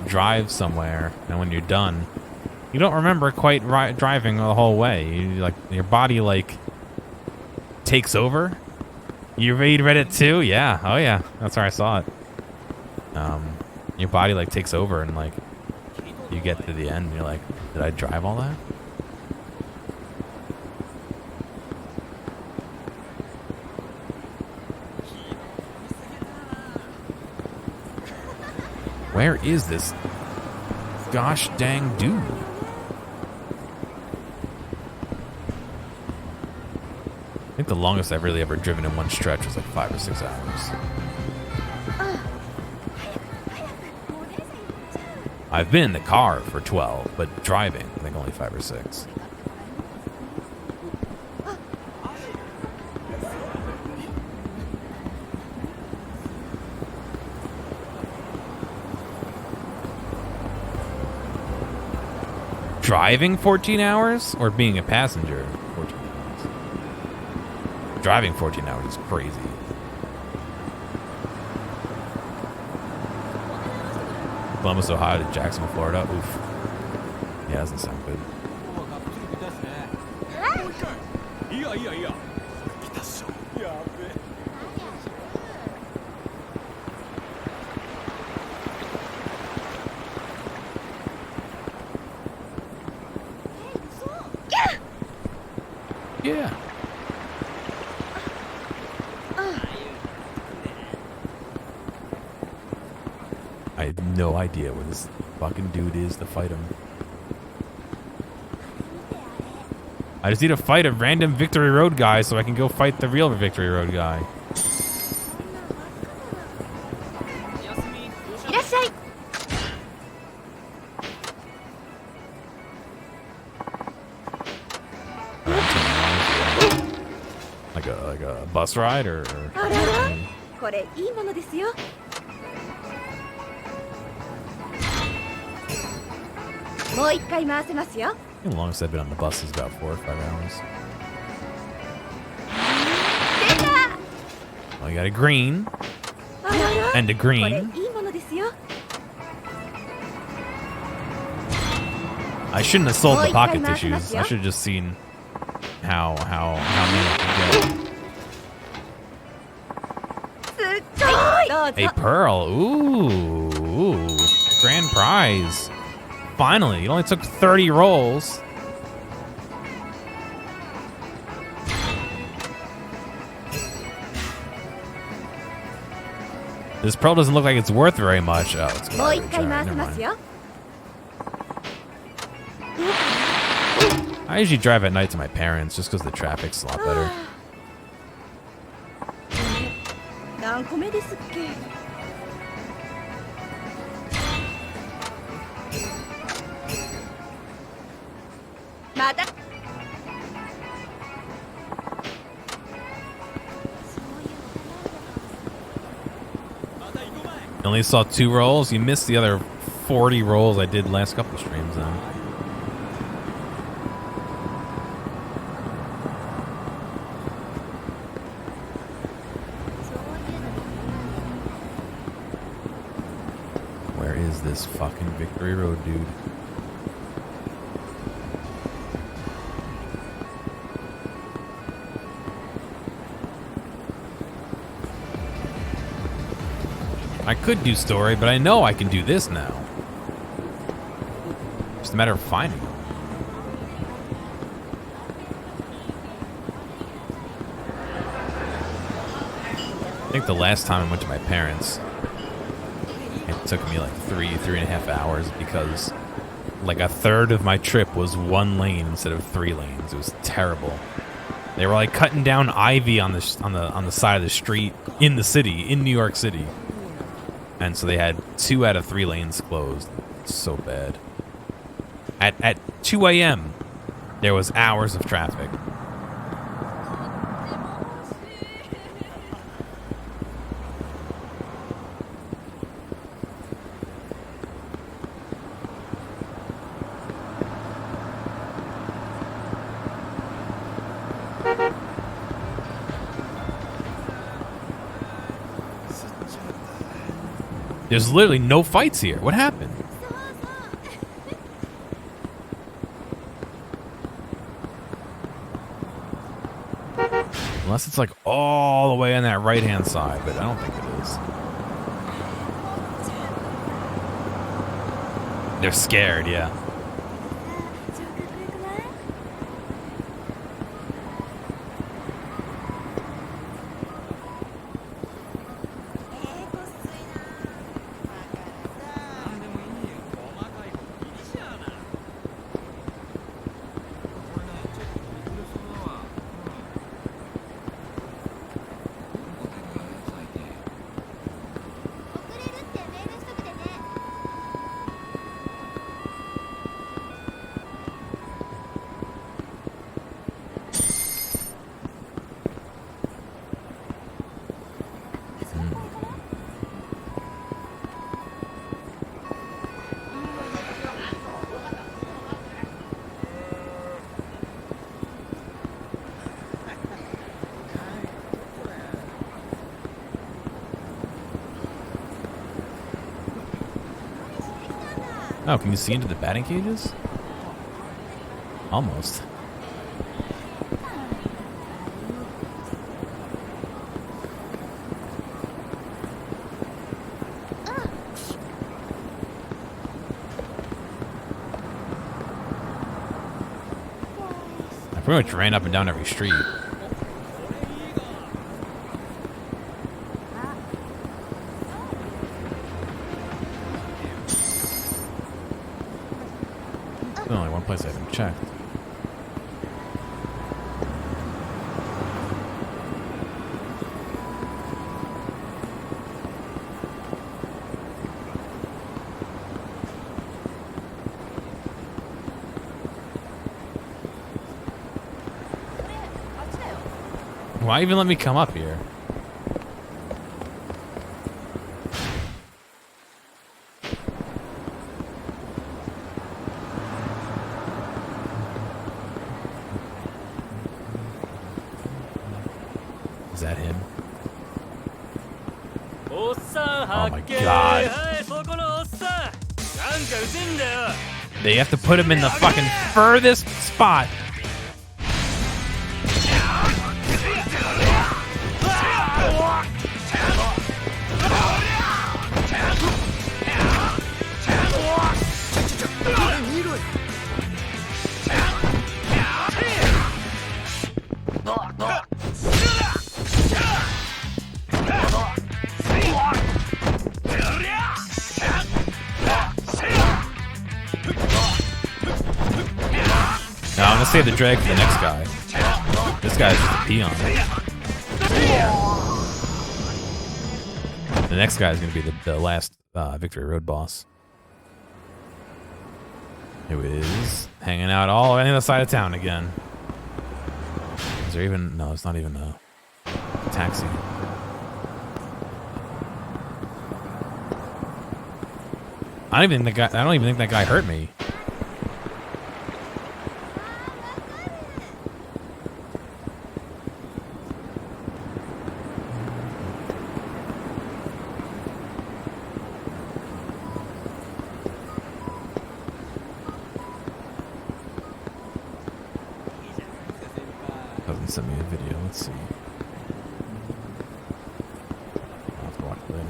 drive somewhere and when you're done, you don't remember quite driving the whole way. You like your body like takes over. You read it too? Yeah. Oh yeah. That's where I saw it. Your body like takes over and like you get to the end and you're like, did I drive all that? Where is this gosh dang dude? I think the longest I've really ever driven in one stretch was like 5 or 6 hours. I've been in the car for 12, but driving, I think only 5 or 6. driving 14 hours or being a passenger 14 hours? Driving 14 hours is crazy. Columbus, Ohio to Jacksonville, Florida. Oof. Yeah, doesn't sound good. Yeah. I have no idea where this fucking dude is to fight him. I just need to fight a random Victory Road guy so I can go fight the real Victory Road guy. Like a bus ride or how long has I've been on the bus is about 4 or 5 hours. Oh, you got a green and a green. I shouldn't have sold the pocket tissues. I should have just seen how many I could get. A pearl. Ooh. Grand prize. Finally, it only took 30 rolls. This pearl doesn't look like it's worth very much. Oh, it's garbage. Right, never mind. I usually drive at night to my parents just because the traffic's a lot better. You only saw 2 rolls? You missed the other 40 rolls I did last couple streams then. Where is this fucking Victory Road dude? I could do story, but I know I can do this now. Just a matter of finding them. I think the last time I went to my parents, it took me like 3.5 hours because like a third of my trip was 1 lane instead of 3 lanes. It was terrible. They were like cutting down ivy on the side of the street in the city, in New York City. And so they had 2 out of 3 lanes closed. It's so bad. At 2 a.m., there was hours of traffic. There's literally no fights here. What happened? Unless it's like all the way on that right-hand side, but I don't think it is. They're scared, yeah. Oh, can you see into the batting cages? Almost. I pretty much ran up and down every street. There's only one place I haven't checked. Why even let me come up here? Is that him? Oh my god. They have to put him in the fucking furthest spot. No, I'm gonna save the drag for the next guy. This guy's just a peon. The next guy is gonna be the last Victory Road boss. Who is hanging out all on the other side of town again. Is there even... No, it's not even a taxi. I don't even think that guy hurt me. Doesn't send me a video. Let's see. I'll have to watch it later.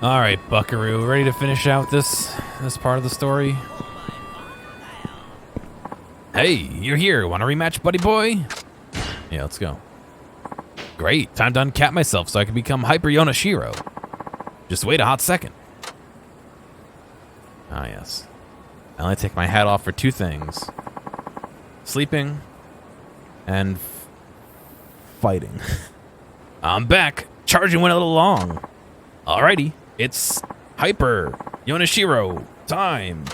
All right, Buckaroo, ready to finish out this part of the story? Hey, you're here. Want a rematch, buddy boy? Yeah, let's go. Great, time to uncap myself so I can become Hyper Yonashiro. Just wait a hot second. Ah, yes. I only take my hat off for two things. Sleeping and fighting. I'm back. Charging went a little long. Alrighty, it's Hyper Yonashiro time.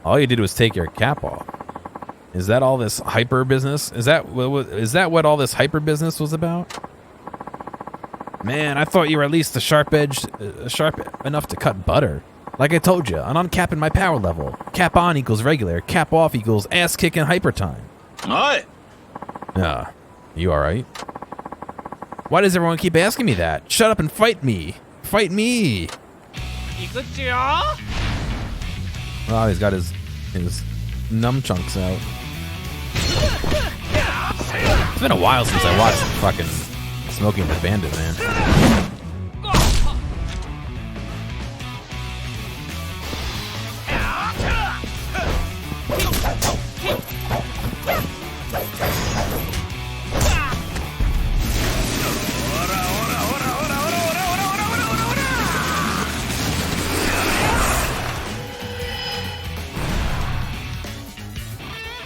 All you did was take your cap off. Is that all this hyper business? Is that what all this hyper business was about? Man, I thought you were at least sharp enough to cut butter. Like I told you, I'm uncapping my power level. Cap on equals regular. Cap off equals ass kicking hyper time. What? You all right? Why does everyone keep asking me that? Shut up and fight me. Fight me. Oh, he's got his nunchucks out. It's been a while since I watched fucking Smoking the Bandit, man.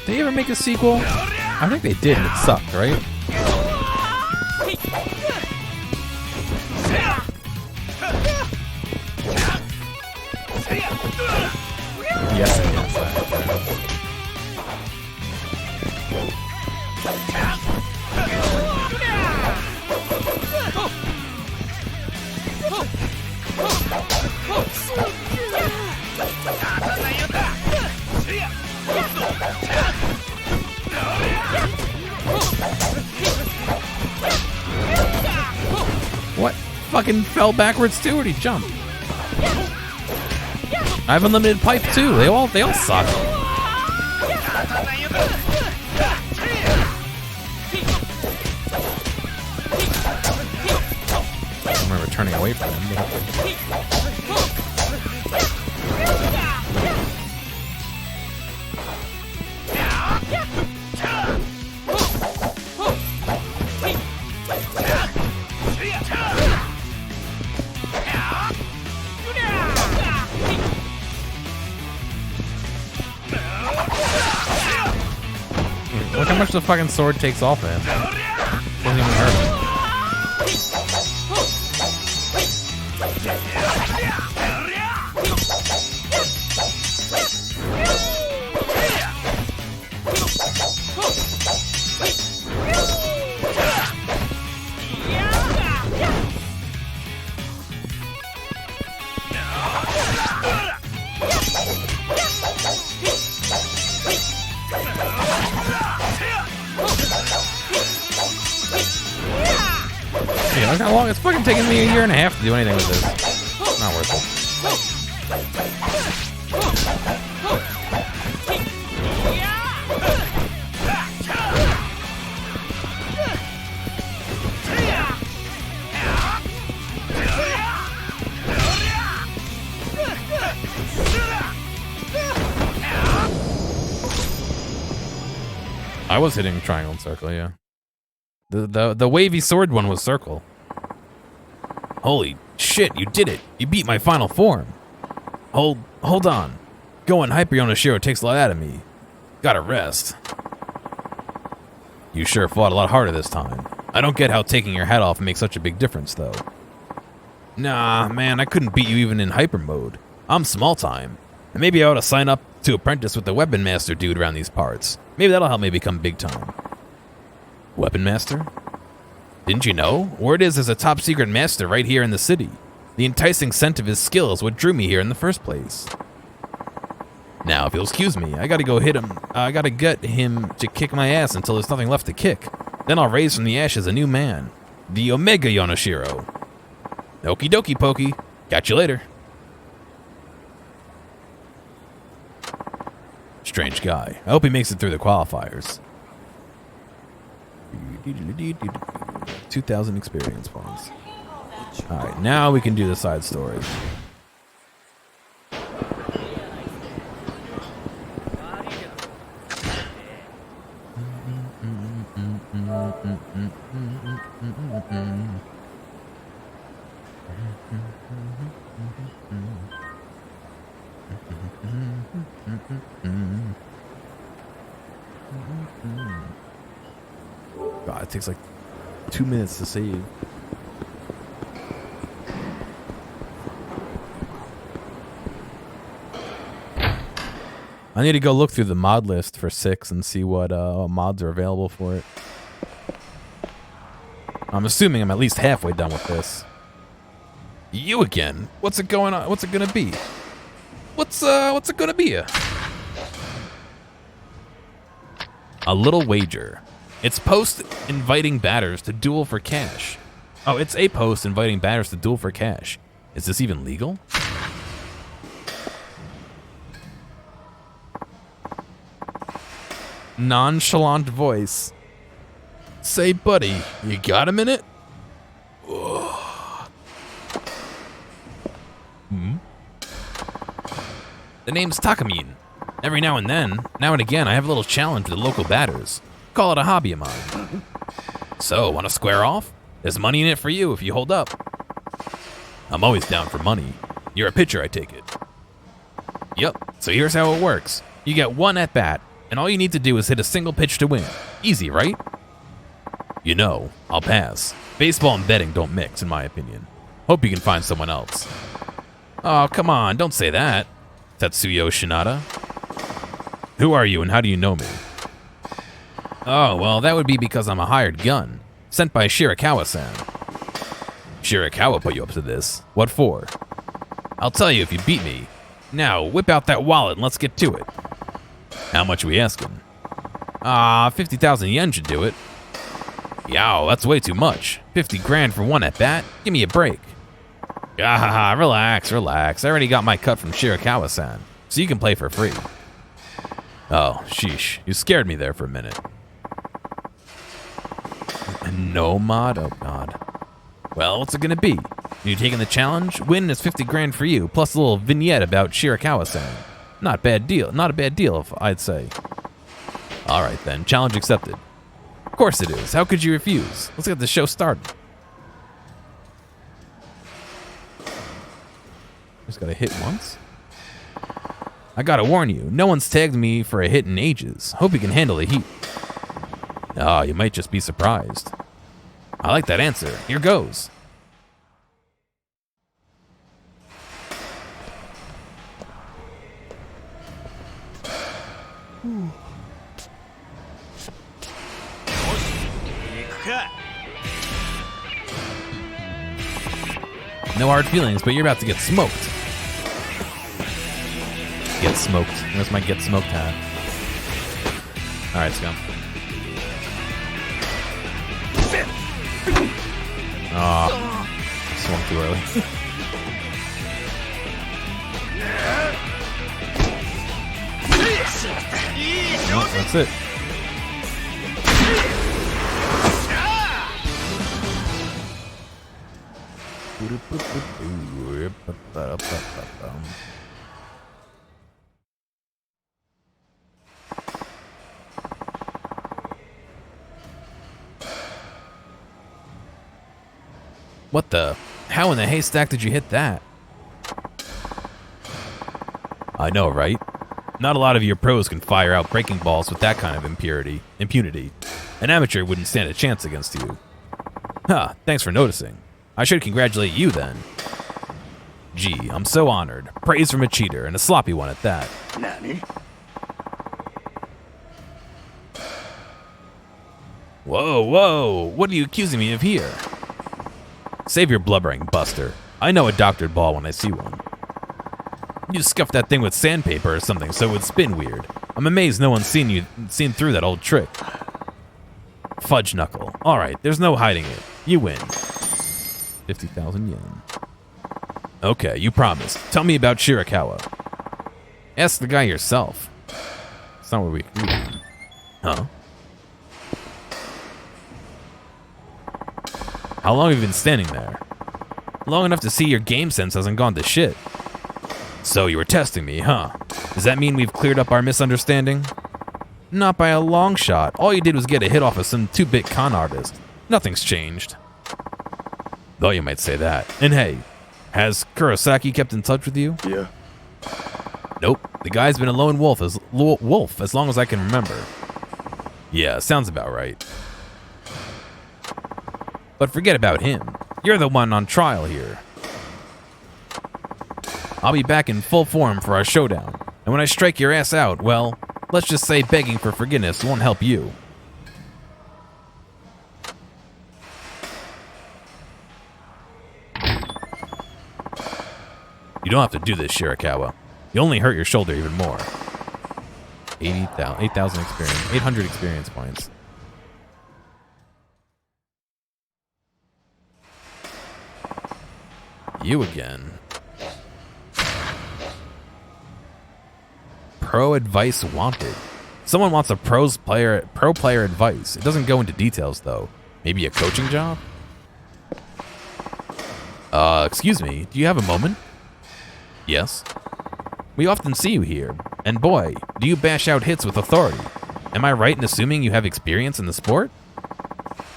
Did they ever make a sequel? I think they did and it sucked, right? Yes, I guess that. fucking fell backwards too, or did he jump? I have unlimited pipe too. They all suck. I remember turning away from him. Look how much the fucking sword takes off of him. Doesn't even hurt him. Yeah, look how long it's fucking taking me a year and a half to do anything with this. Not worth it. I was hitting triangle and circle, yeah. The wavy sword one was circle. Holy shit, you did it. You beat my final form. Hold on. Going Hyper Yonoshiro takes a lot out of me. Gotta rest. You sure fought a lot harder this time. I don't get how taking your hat off makes such a big difference, though. Nah, man, I couldn't beat you even in hyper mode. I'm small time. And maybe I ought to sign up to apprentice with the Weapon Master dude around these parts. Maybe that'll help me become big time. Weapon Master? Didn't you know? Word is there's a top secret master right here in the city. The enticing scent of his skill is what drew me here in the first place. Now, if you'll excuse me, I gotta go hit him. I gotta get him to kick my ass until there's nothing left to kick. Then I'll raise from the ashes a new man. The Omega Yonoshiro. Okie dokie, Pokey. Catch you later. Strange guy. I hope he makes it through the qualifiers. 2,000 experience points. Alright, now we can do the side story. God, it takes like 2 minutes to save. I need to go look through the mod list for 6 and see what mods are available for it. I'm assuming I'm at least halfway done with this. You again? What's it going on? What's it gonna be? What's it gonna be? A little wager. It's post inviting batters to duel for cash. Oh, it's a post inviting batters to duel for cash. Is this even legal? Nonchalant voice. Say, buddy, you got a minute? The name's Takamine. Every now and again, I have a little challenge with the local batters. Call it a hobby of mine. So, want to square off? There's money in it for you if you hold up. I'm always down for money. You're a pitcher, I take it. Yep, so here's how it works. You get one at bat, and all you need to do is hit a single pitch to win. Easy, right? You know, I'll pass. Baseball and betting don't mix, in my opinion. Hope you can find someone else. Oh, come on, don't say that. Tetsuyo Shinada. Who are you and how do you know me? Oh, well, that would be because I'm a hired gun, sent by Shirakawa-san. Shirakawa put you up to this. What for? I'll tell you if you beat me. Now, whip out that wallet and let's get to it. How much are we asking? 50,000 yen should do it. Yow, that's way too much. 50 grand for one at bat? Give me a break. Ah, relax. I already got my cut from Shirakawa-san, so you can play for free. Oh, sheesh. You scared me there for a minute. No mod? Oh, God. Well, what's it gonna be? You taking the challenge? Win is 50 grand for you, plus a little vignette about Shirakawa-san. Not a bad deal, I'd say. Alright then, challenge accepted. Of course it is. How could you refuse? Let's get the show started. Just gotta hit once. I gotta warn you, no one's tagged me for a hit in ages. Hope you can handle the heat. Ah, you might just be surprised. I like that answer. Here goes. No hard feelings, but you're about to get smoked. Get smoked. Where's my get smoked hat? Alright, let's go. Aw. Swung too early. No, that's it. What the? How in the haystack did you hit that? I know, right? Not a lot of your pros can fire out breaking balls with that kind of impunity. An amateur wouldn't stand a chance against you. Huh, thanks for noticing. I should congratulate you then. Gee, I'm so honored. Praise from a cheater, and a sloppy one at that. Nani? Whoa, what are you accusing me of here? Save your blubbering, Buster. I know a doctored ball when I see one. You scuffed that thing with sandpaper or something so it would spin weird. I'm amazed no one's seen through that old trick. Fudge knuckle. Alright, there's no hiding it. You win. 50,000 yen. Okay, you promised. Tell me about Shirakawa. Ask the guy yourself. That's not where we... Huh? How long have you been standing there? Long enough to see your game sense hasn't gone to shit. So you were testing me, huh? Does that mean we've cleared up our misunderstanding? Not by a long shot. All you did was get a hit off of some 2-bit con artist. Nothing's changed. Though you might say that. And hey, has Kurosaki kept in touch with you? Yeah. Nope. The guy's been a lone wolf as long as I can remember. Yeah, sounds about right. But forget about him. You're the one on trial here. I'll be back in full form for our showdown. And when I strike your ass out, well, let's just say begging for forgiveness won't help you. You don't have to do this, Shirakawa. You only hurt your shoulder even more. 8,000 experience, 800 experience points. You again. Pro advice wanted. Someone wants a pro player advice. It doesn't go into details though. Maybe a coaching job? Excuse me, do you have a moment? Yes. We often see you here, and boy, do you bash out hits with authority. Am I right in assuming you have experience in the sport?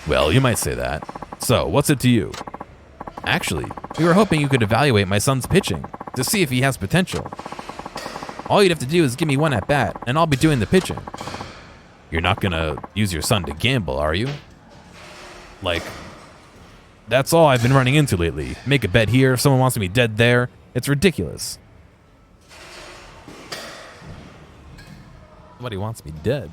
Well, you might say that. So, what's it to you? Actually, we were hoping you could evaluate my son's pitching to see if he has potential. All you'd have to do is give me one at bat, and I'll be doing the pitching. You're not gonna use your son to gamble, are you? Like, that's all I've been running into lately. Make a bet here, someone wants me dead there. It's ridiculous. Somebody wants me dead.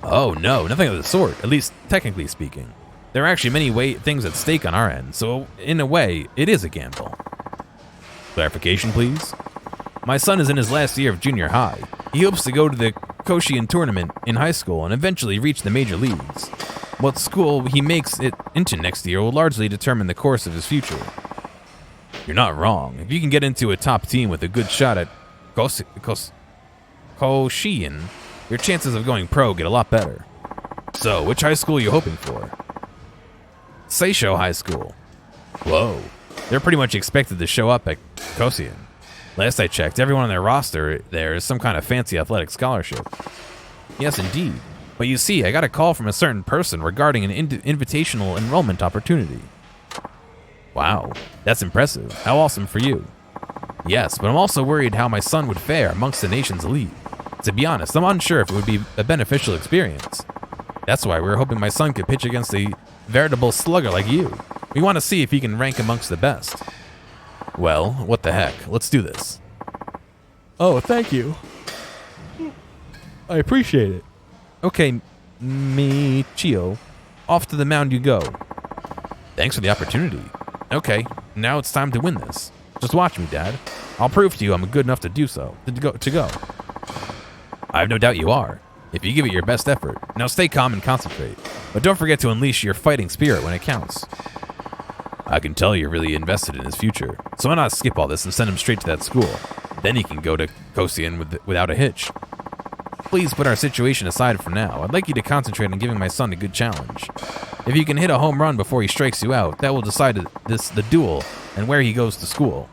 Oh no, nothing of the sort, at least technically speaking. There are actually many things at stake on our end, so in a way, it is a gamble. Clarification, please? My son is in his last year of junior high. He hopes to go to the Koshien tournament in high school and eventually reach the major leagues. What school he makes it into next year will largely determine the course of his future. You're not wrong. If you can get into a top team with a good shot at Koshien, your chances of going pro get a lot better. So, which high school are you hoping for? Seisho High School. Whoa. They're pretty much expected to show up at Koshien. Last I checked, everyone on their roster there is some kind of fancy athletic scholarship. Yes, indeed. But you see, I got a call from a certain person regarding an invitational enrollment opportunity. Wow, that's impressive. How awesome for you. Yes, but I'm also worried how my son would fare amongst the nation's elite. To be honest, I'm unsure if it would be a beneficial experience. That's why we're hoping my son could pitch against a veritable slugger like you. We want to see if he can rank amongst the best. Well, what the heck? Let's do this. Oh, thank you. I appreciate it. Okay, Michio, off to the mound you go. Thanks for the opportunity. Okay, now it's time to win this. Just watch me, Dad. I'll prove to you I'm good enough to do so. To go. I have no doubt you are, if you give it your best effort. Now stay calm and concentrate, but don't forget to unleash your fighting spirit when it counts. I can tell you're really invested in his future, so why not skip all this and send him straight to that school? Then he can go to Koshien without a hitch. Please put our situation aside for now. I'd like you to concentrate on giving my son a good challenge. If you can hit a home run before he strikes you out, that will decide the duel and where he goes to school.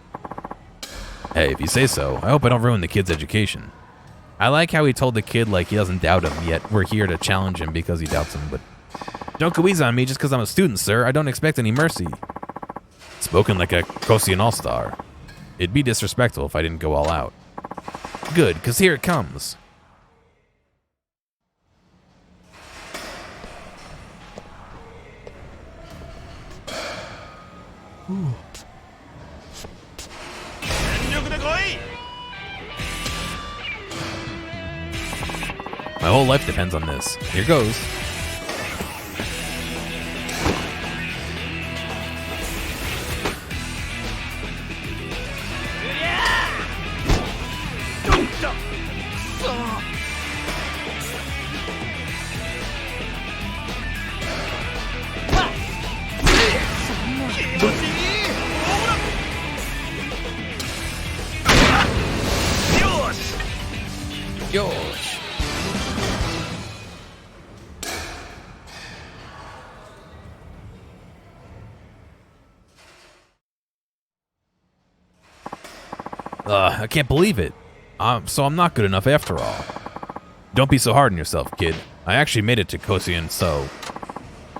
Hey, if you say so, I hope I don't ruin the kid's education. I like how he told the kid like he doesn't doubt him, yet we're here to challenge him because he doubts him, but don't go easy on me just because I'm a student, sir. I don't expect any mercy. Spoken like a Koshien all-star. It'd be disrespectful if I didn't go all out. Good, because here it comes. Ooh. My whole life depends on this. Here goes. Yosh. I can't believe it. So I'm not good enough after all. Don't be so hard on yourself, kid. I actually made it to Koshien, so...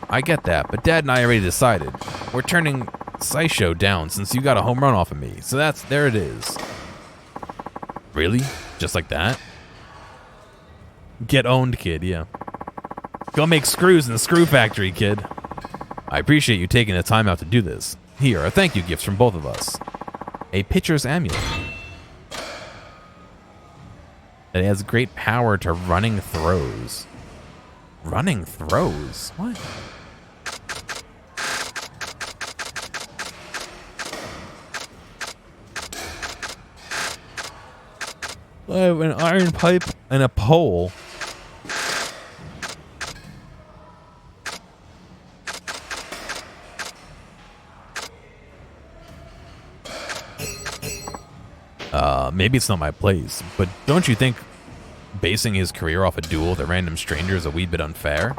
I get that, but Dad and I already decided. We're turning Seisho down since you got a home run off of me, so there it is. Really? Just like that? Get owned, kid, yeah. Go make screws in the screw factory, kid. I appreciate you taking the time out to do this. Here are thank you gifts from both of us. A pitcher's amulet. It has great power to running throws. Running throws? What? I have an iron pipe and a pole. Maybe it's not my place, but don't you think basing his career off a duel with a random stranger is a wee bit unfair?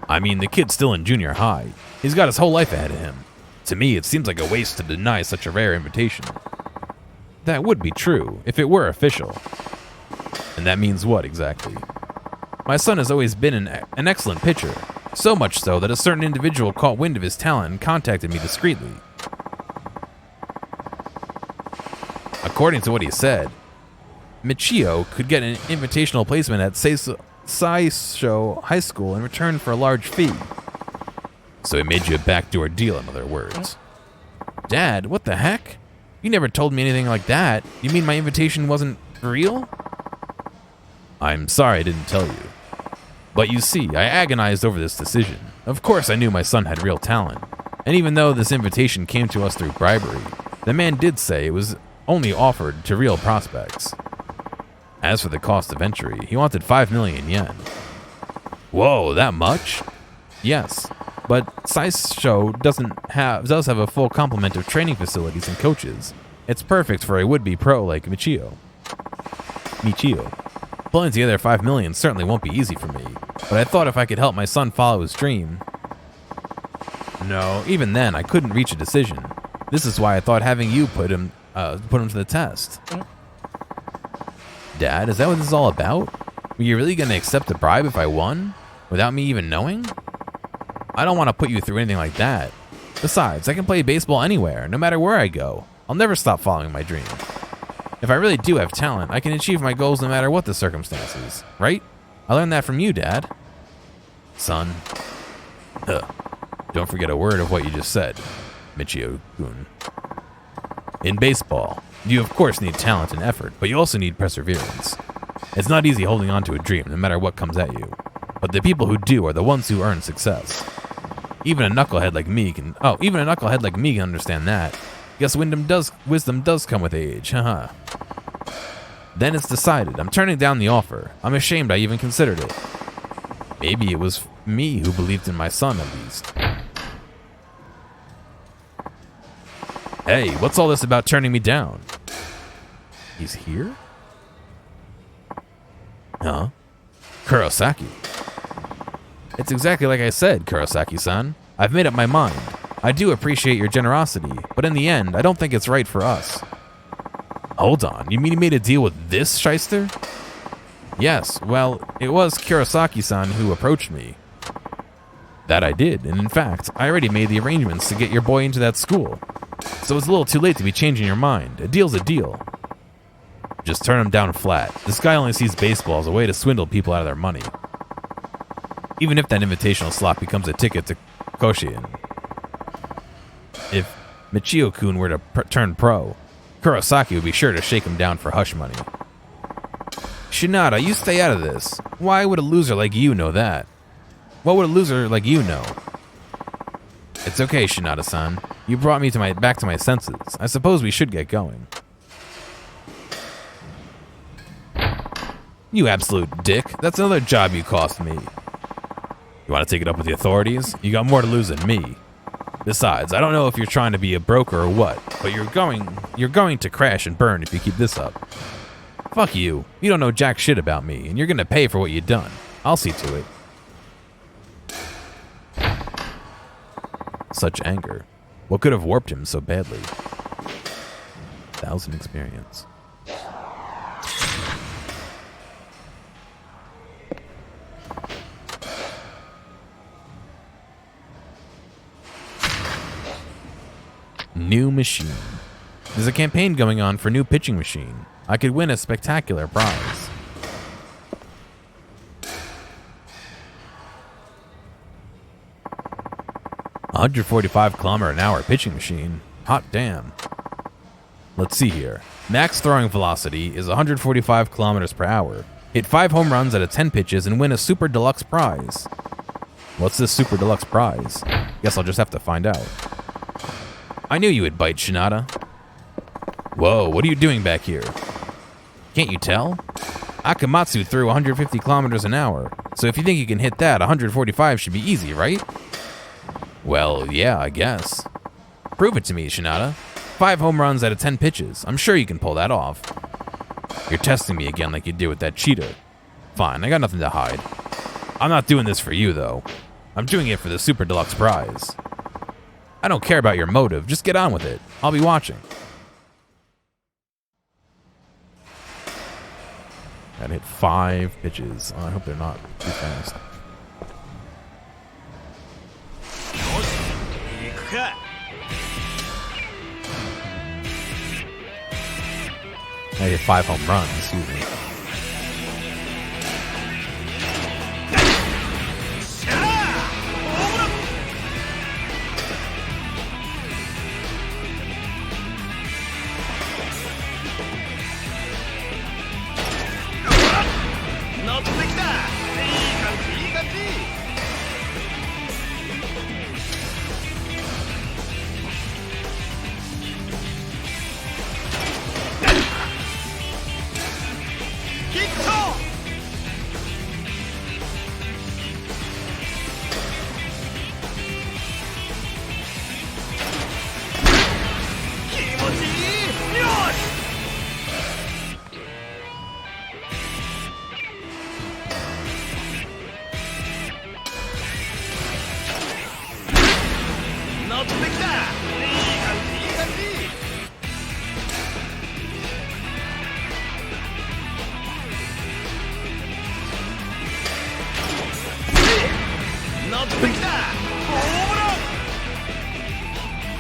I mean, the kid's still in junior high. He's got his whole life ahead of him. To me, it seems like a waste to deny such a rare invitation. That would be true, if it were official. And that means what, exactly? My son has always been an excellent pitcher, so much so that a certain individual caught wind of his talent and contacted me discreetly. According to what he said, Michio could get an invitational placement at Seisho High School in return for a large fee. So he made you a backdoor deal, in other words. Dad, what the heck? You never told me anything like that. You mean my invitation wasn't real? I'm sorry I didn't tell you. But you see, I agonized over this decision. Of course I knew my son had real talent. And even though this invitation came to us through bribery, the man did say it was only offered to real prospects. As for the cost of entry, he wanted 5 million yen. Whoa, that much? Yes, but Saisho does have a full complement of training facilities and coaches. It's perfect for a would-be pro like Michio. Pulling together 5 million certainly won't be easy for me, but I thought if I could help my son follow his dream... No, even then, I couldn't reach a decision. This is why I thought having you put him to the test. Dad, is that what this is all about? Were you really going to accept a bribe if I won? Without me even knowing? I don't want to put you through anything like that. Besides, I can play baseball anywhere, no matter where I go. I'll never stop following my dream. If I really do have talent, I can achieve my goals no matter what the circumstances, right? I learned that from you, Dad. Son. Don't forget a word of what you just said, Michio-kun. In baseball, you of course need talent and effort, but you also need perseverance. It's not easy holding on to a dream no matter what comes at you, but the people who do are the ones who earn success. Even a knucklehead like me can understand that. Guess wisdom does come with age, haha. Then it's decided. I'm turning down the offer. I'm ashamed I even considered it. Maybe it was me who believed in my son, at least. Hey, what's all this about turning me down? He's here? Huh? Kurosaki. It's exactly like I said, Kurosaki-san. I've made up my mind. I do appreciate your generosity, but in the end, I don't think it's right for us. Hold on, you mean you made a deal with this shyster? Yes, well, it was Kurosaki-san who approached me. That I did, and in fact, I already made the arrangements to get your boy into that school. So it's a little too late to be changing your mind. A deal's a deal. Just turn him down flat. This guy only sees baseball as a way to swindle people out of their money. Even if that invitational slot becomes a ticket to Koshien. If Michio-kun were to turn pro, Kurosaki would be sure to shake him down for hush money. Shinada, you stay out of this. Why would a loser like you know that? What would a loser like you know? It's okay, Shinada-san. You brought me back to my senses. I suppose we should get going. You absolute dick. That's another job you cost me. You want to take it up with the authorities? You got more to lose than me. Besides, I don't know if you're trying to be a broker or what, but you're going to crash and burn if you keep this up. Fuck you. You don't know jack shit about me, and you're gonna pay for what you've done. I'll see to it. Such anger. What could have warped him so badly? 1,000 experience. New machine. There's a campaign going on for new pitching machine. I could win a spectacular prize. A 145km/h pitching machine. Hot damn. Let's see here. Max throwing velocity is 145 km/h. Hit 5 home runs out of 10 pitches and win a super deluxe prize. What's this super deluxe prize? Guess I'll just have to find out. I knew you would bite, Shinada. Whoa, what are you doing back here? Can't you tell? Akamatsu threw 150 km/h, so if you think you can hit that, 145 should be easy, right? Well, yeah, I guess. Prove it to me, Shinada. 5 home runs out of 10 pitches. I'm sure you can pull that off. You're testing me again like you did with that cheater. Fine, I got nothing to hide. I'm not doing this for you, though. I'm doing it for the super deluxe prize. I don't care about your motive. Just get on with it. I'll be watching. Gotta hit 5 pitches. Oh, I hope they're not too fast. I hit 5 home runs, excuse me.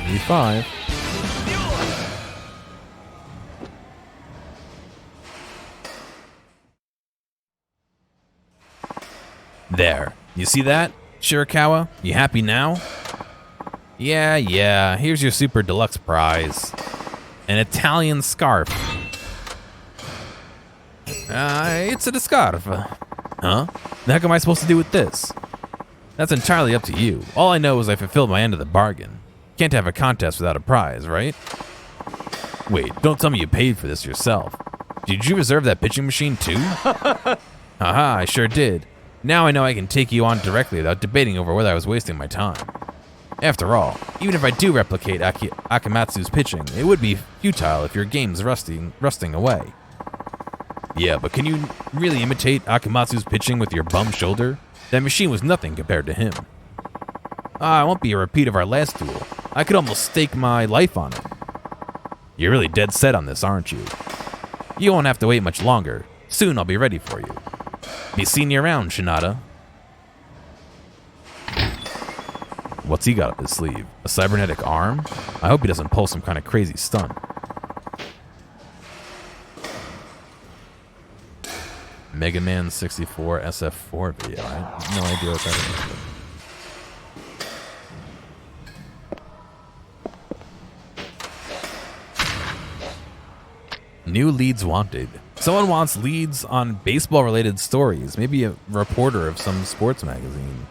E5. There. You see that, Shirakawa? You happy now? Yeah, here's your super deluxe prize. An Italian scarf. It's a scarf. Huh? The heck am I supposed to do with this? That's entirely up to you. All I know is I fulfilled my end of the bargain. Can't have a contest without a prize, right? Wait, don't tell me you paid for this yourself. Did you reserve that pitching machine too? Haha, I sure did. Now I know I can take you on directly without debating over whether I was wasting my time. After all, even if I do replicate Akamatsu's pitching, it would be futile if your game's rusting away. Yeah, but can you really imitate Akamatsu's pitching with your bum shoulder? That machine was nothing compared to him. It won't be a repeat of our last duel. I could almost stake my life on it. You're really dead set on this, aren't you? You won't have to wait much longer. Soon I'll be ready for you. Be seeing you around, Shinada. What's he got up his sleeve? A cybernetic arm? I hope he doesn't pull some kind of crazy stunt. Mega Man 64 SF4 video. I have no idea what that is. New leads wanted. Someone wants leads on baseball-related stories. Maybe a reporter of some sports magazine.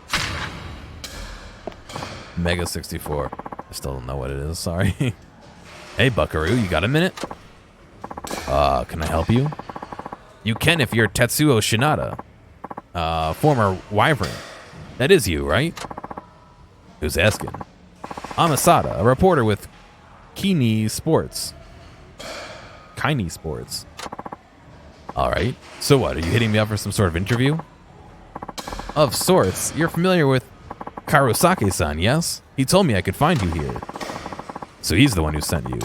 Mega 64. I still don't know what it is, sorry. Hey, Buckaroo, you got a minute? Can I help you? You can if you're Tetsuo Shinada, former Wyvern. That is you, right? Who's asking? I'm Asada, a reporter with Kini Sports. Alright, so what, are you hitting me up for some sort of interview? Of sorts. You're familiar with Karosake-san, yes? He told me I could find you here. So he's the one who sent you.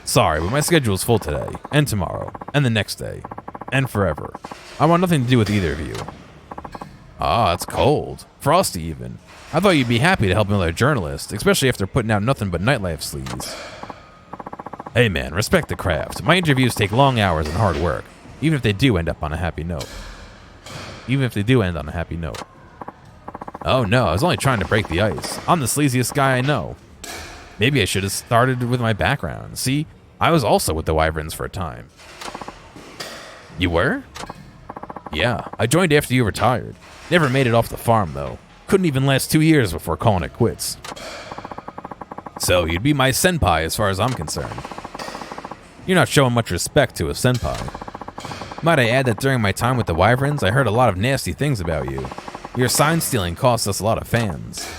Sorry, but my schedule's full today, and tomorrow, and the next day, and forever. I want nothing to do with either of you. It's cold. Frosty, even. I thought you'd be happy to help another journalist, especially after putting out nothing but nightlife sleaze. Hey man, respect the craft. My interviews take long hours and hard work, even if they do end on a happy note. Oh no, I was only trying to break the ice. I'm the sleaziest guy I know. Maybe I should have started with my background. See, I was also with the Wyverns for a time. You were? Yeah, I joined after you retired. Never made it off the farm, though. Couldn't even last 2 years before calling it quits. So, you'd be my senpai as far as I'm concerned. You're not showing much respect to a senpai. Might I add that during my time with the Wyverns, I heard a lot of nasty things about you. Your sign stealing cost us a lot of fans.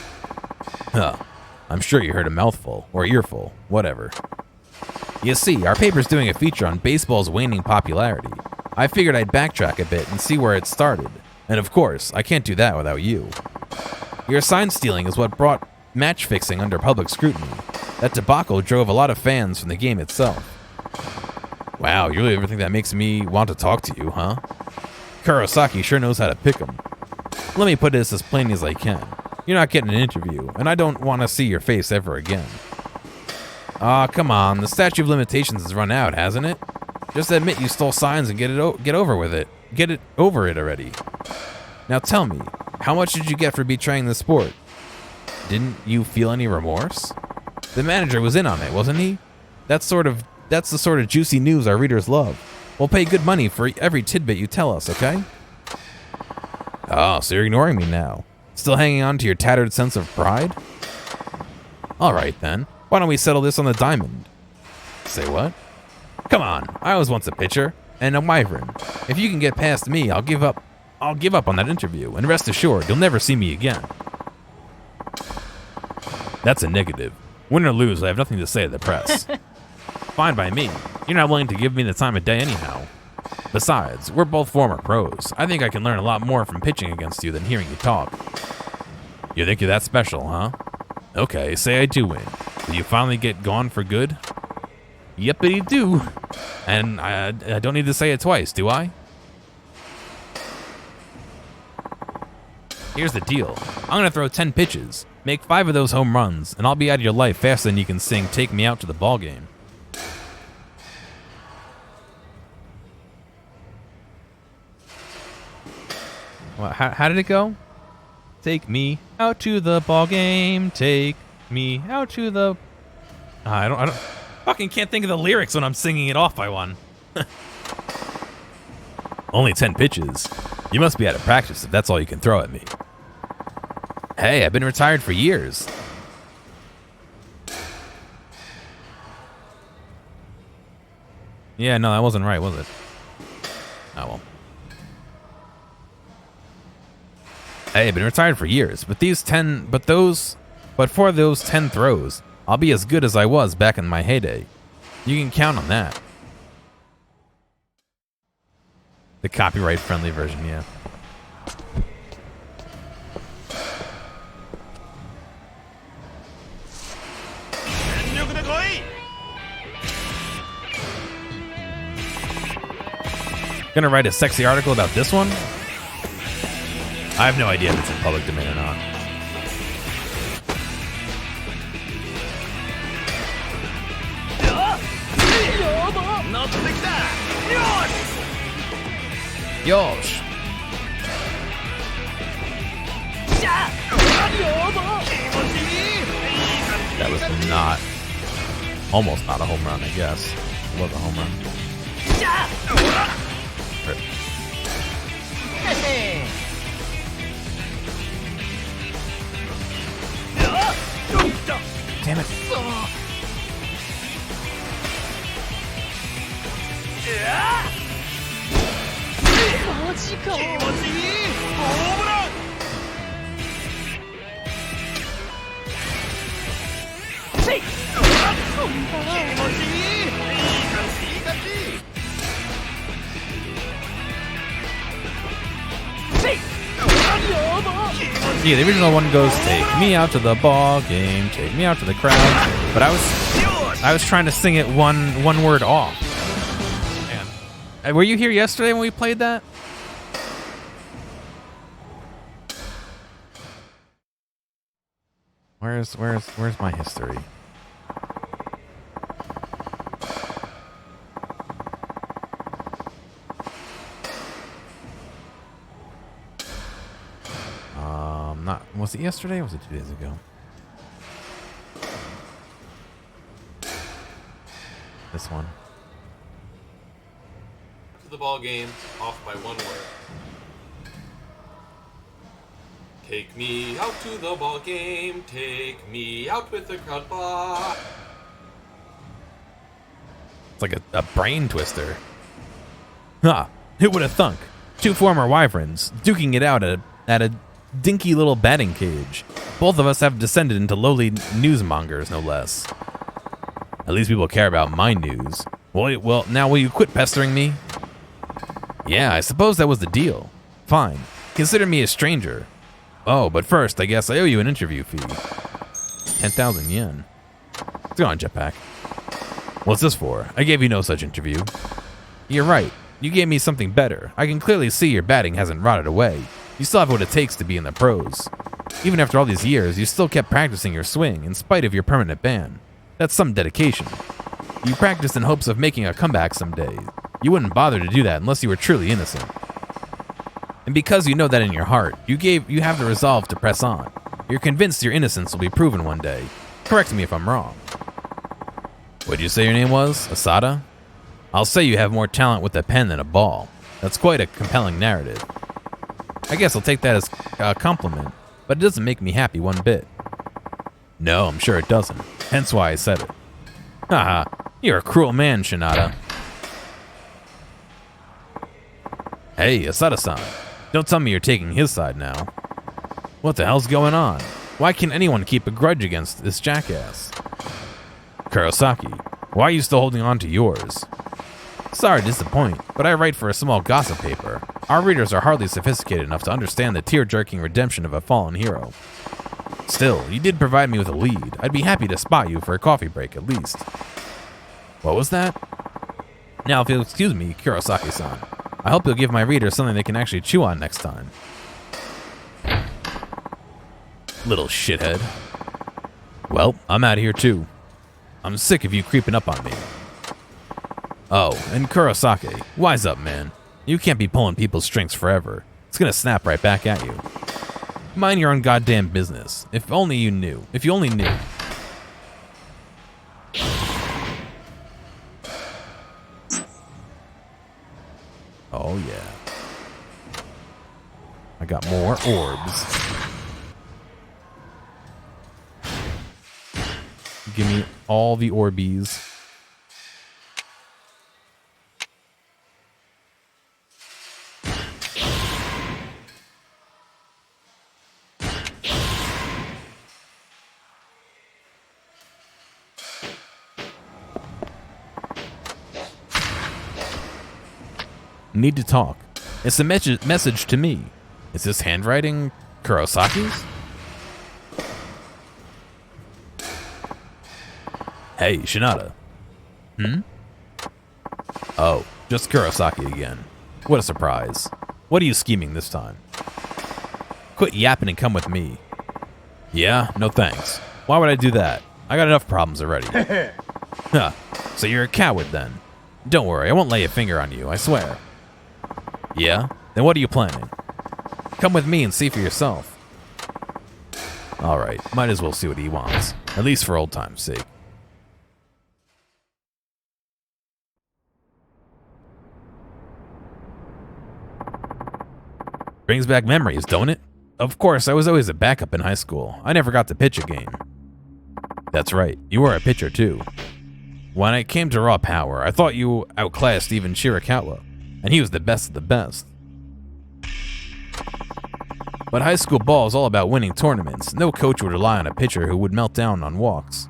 I'm sure you heard a mouthful, or earful, whatever. You see, our paper's doing a feature on baseball's waning popularity. I figured I'd backtrack a bit and see where it started. And of course, I can't do that without you. Your sign stealing is what brought match fixing under public scrutiny. That debacle drove a lot of fans from the game itself. Wow, you really ever think that makes me want to talk to you, huh? Kurosaki sure knows how to pick 'em. Let me put this as plainly as I can. You're not getting an interview, and I don't want to see your face ever again. Come on, the statute of limitations has run out, hasn't it? Just admit you stole signs and get over with it. Get it over it already. Now tell me, how much did you get for betraying the sport? Didn't you feel any remorse? The manager was in on it, wasn't he? That's the sort of juicy news our readers love. We'll pay good money for every tidbit you tell us, okay? Oh, so you're ignoring me now. Still hanging on to your tattered sense of pride? Alright then, why don't we settle this on the diamond? Say what? Come on, I was once a pitcher, and a Wyvern. If you can get past me, I'll give up on that interview, and rest assured, you'll never see me again. That's a negative. Win or lose, I have nothing to say to the press. Fine by me. You're not willing to give me the time of day anyhow. Besides, we're both former pros. I think I can learn a lot more from pitching against you than hearing you talk. You think you're that special, huh? Okay, say I do win. Will you finally get gone for good? Yepity do. And I don't need to say it twice, do I? Here's the deal. I'm gonna throw 10 pitches, make 5 of those home runs, and I'll be out of your life faster than you can sing "Take Me Out to the Ball Game." Well, how did it go? Take me out to the ball game. Take me out to the. I don't fucking can't think of the lyrics when I'm singing it off by one. Only 10 pitches. You must be out of practice if that's all you can throw at me. Hey, I've been retired for years. Yeah, no, that wasn't right, was it? Oh well. Hey, I've been retired for years, but for those 10 throws, I'll be as good as I was back in my heyday. You can count on that. The copyright-friendly version, yeah. Gonna write a sexy article about this one? I have no idea if it's in public domain or not. Yosh! That was almost not a home run, I guess. It was a home run. Damn it. Yeah, the original one goes, "Take me out to the ball game, take me out to the crowd," but I was trying to sing it one word off. Man, were you here yesterday when we played that? Where's my history? Was it yesterday or was it 2 days ago? This one. To the ball game, off by 1 word. Take me out to the ball game, take me out with the crowd ball. It's like a brain twister. Ha! Who would have thunk? 2 former wyverns duking it out at a dinky little batting cage. Both of us have descended into lowly newsmongers, no less. At least people care about my news. Well, now will you quit pestering me? Yeah, I suppose that was the deal. Fine. Consider me a stranger. Oh, but first, I guess I owe you an interview fee. 10,000 yen. Let's go on, Jetpack. What's this for? I gave you no such interview. You're right. You gave me something better. I can clearly see your batting hasn't rotted away. You still have what it takes to be in the pros. Even after all these years, you still kept practicing your swing in spite of your permanent ban. That's some dedication. You practiced in hopes of making a comeback someday. You wouldn't bother to do that unless you were truly innocent. And because you know that in your heart, you have the resolve to press on. You're convinced your innocence will be proven one day. Correct me if I'm wrong. What'd you say your name was? Asada? I'll say you have more talent with a pen than a ball. That's quite a compelling narrative. I guess I'll take that as a compliment, but it doesn't make me happy one bit. No, I'm sure it doesn't. Hence why I said it. Haha, you're a cruel man, Shinada. Hey, Asada-san. Don't tell me you're taking his side now. What the hell's going on? Why can't anyone keep a grudge against this jackass? Kurosaki, why are you still holding on to yours? Sorry to disappoint, but I write for a small gossip paper. Our readers are hardly sophisticated enough to understand the tear-jerking redemption of a fallen hero. Still, you did provide me with a lead. I'd be happy to spot you for a coffee break at least. What was that? Now, if you'll excuse me, Kurosaki-san, I hope you'll give my readers something they can actually chew on next time. little shithead. Well, I'm out of here too. I'm sick of you creeping up on me. Oh, and Kurosaki, wise up, man. You can't be pulling people's strings forever. It's gonna snap right back at you. Mind your own goddamn business. If only you knew. If you only knew. Oh yeah. I got more orbs. Give me all the Orbeez. Need to talk. It's a message to me. Is this handwriting Kurosaki's? Hey, Shinada. Oh, just Kurosaki again. What a surprise. What are you scheming this time? Quit yapping and come with me. Yeah? No thanks. Why would I do that? I got enough problems already. Huh. So you're a coward then. Don't worry, I won't lay a finger on you, I swear. Yeah? Then what are you planning? Come with me and see for yourself. Alright, might as well see what he wants. At least for old time's sake. Brings back memories, don't it? Of course, I was always a backup in high school. I never got to pitch a game. That's right, you were a pitcher too. When it came to raw power, I thought you outclassed even Shirakawa, and he was the best of the best. But high school ball is all about winning tournaments. No coach would rely on a pitcher who would melt down on walks.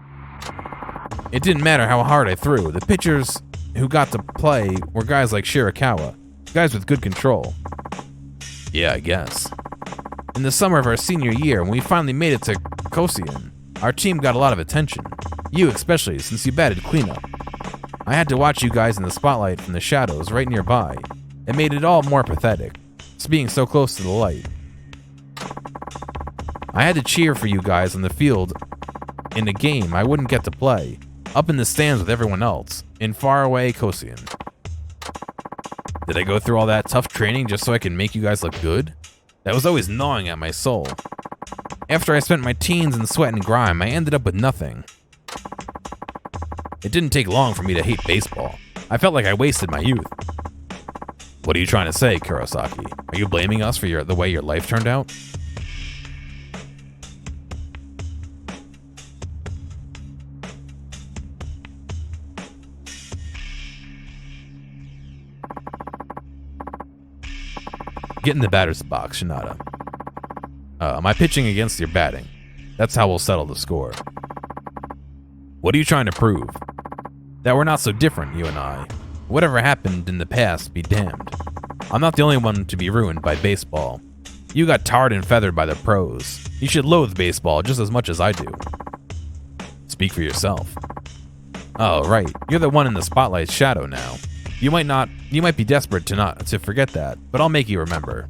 It didn't matter how hard I threw. The pitchers who got to play were guys like Shirakawa, guys with good control. Yeah, I guess. In the summer of our senior year, when we finally made it to Koseian, our team got a lot of attention. You especially, since you batted cleanup. I had to watch you guys in the spotlight from the shadows right nearby. It made it all more pathetic, just being so close to the light. I had to cheer for you guys on the field in a game I wouldn't get to play, up in the stands with everyone else, in faraway Koseian. Did I go through all that tough training just so I can make you guys look good? That was always gnawing at my soul. After I spent my teens in sweat and grime, I ended up with nothing. It didn't take long for me to hate baseball. I felt like I wasted my youth. What are you trying to say, Kurosaki? Are you blaming us for the way your life turned out? Get in the batter's box, Shinada. Am I pitching against your batting? That's how we'll settle the score. What are you trying to prove? That we're not so different, you and I. Whatever happened in the past, be damned. I'm not the only one to be ruined by baseball. You got tarred and feathered by the pros. You should loathe baseball just as much as I do. Speak for yourself. Oh, right. You're the one in the spotlight's shadow now. You might be desperate to forget that, but I'll make you remember.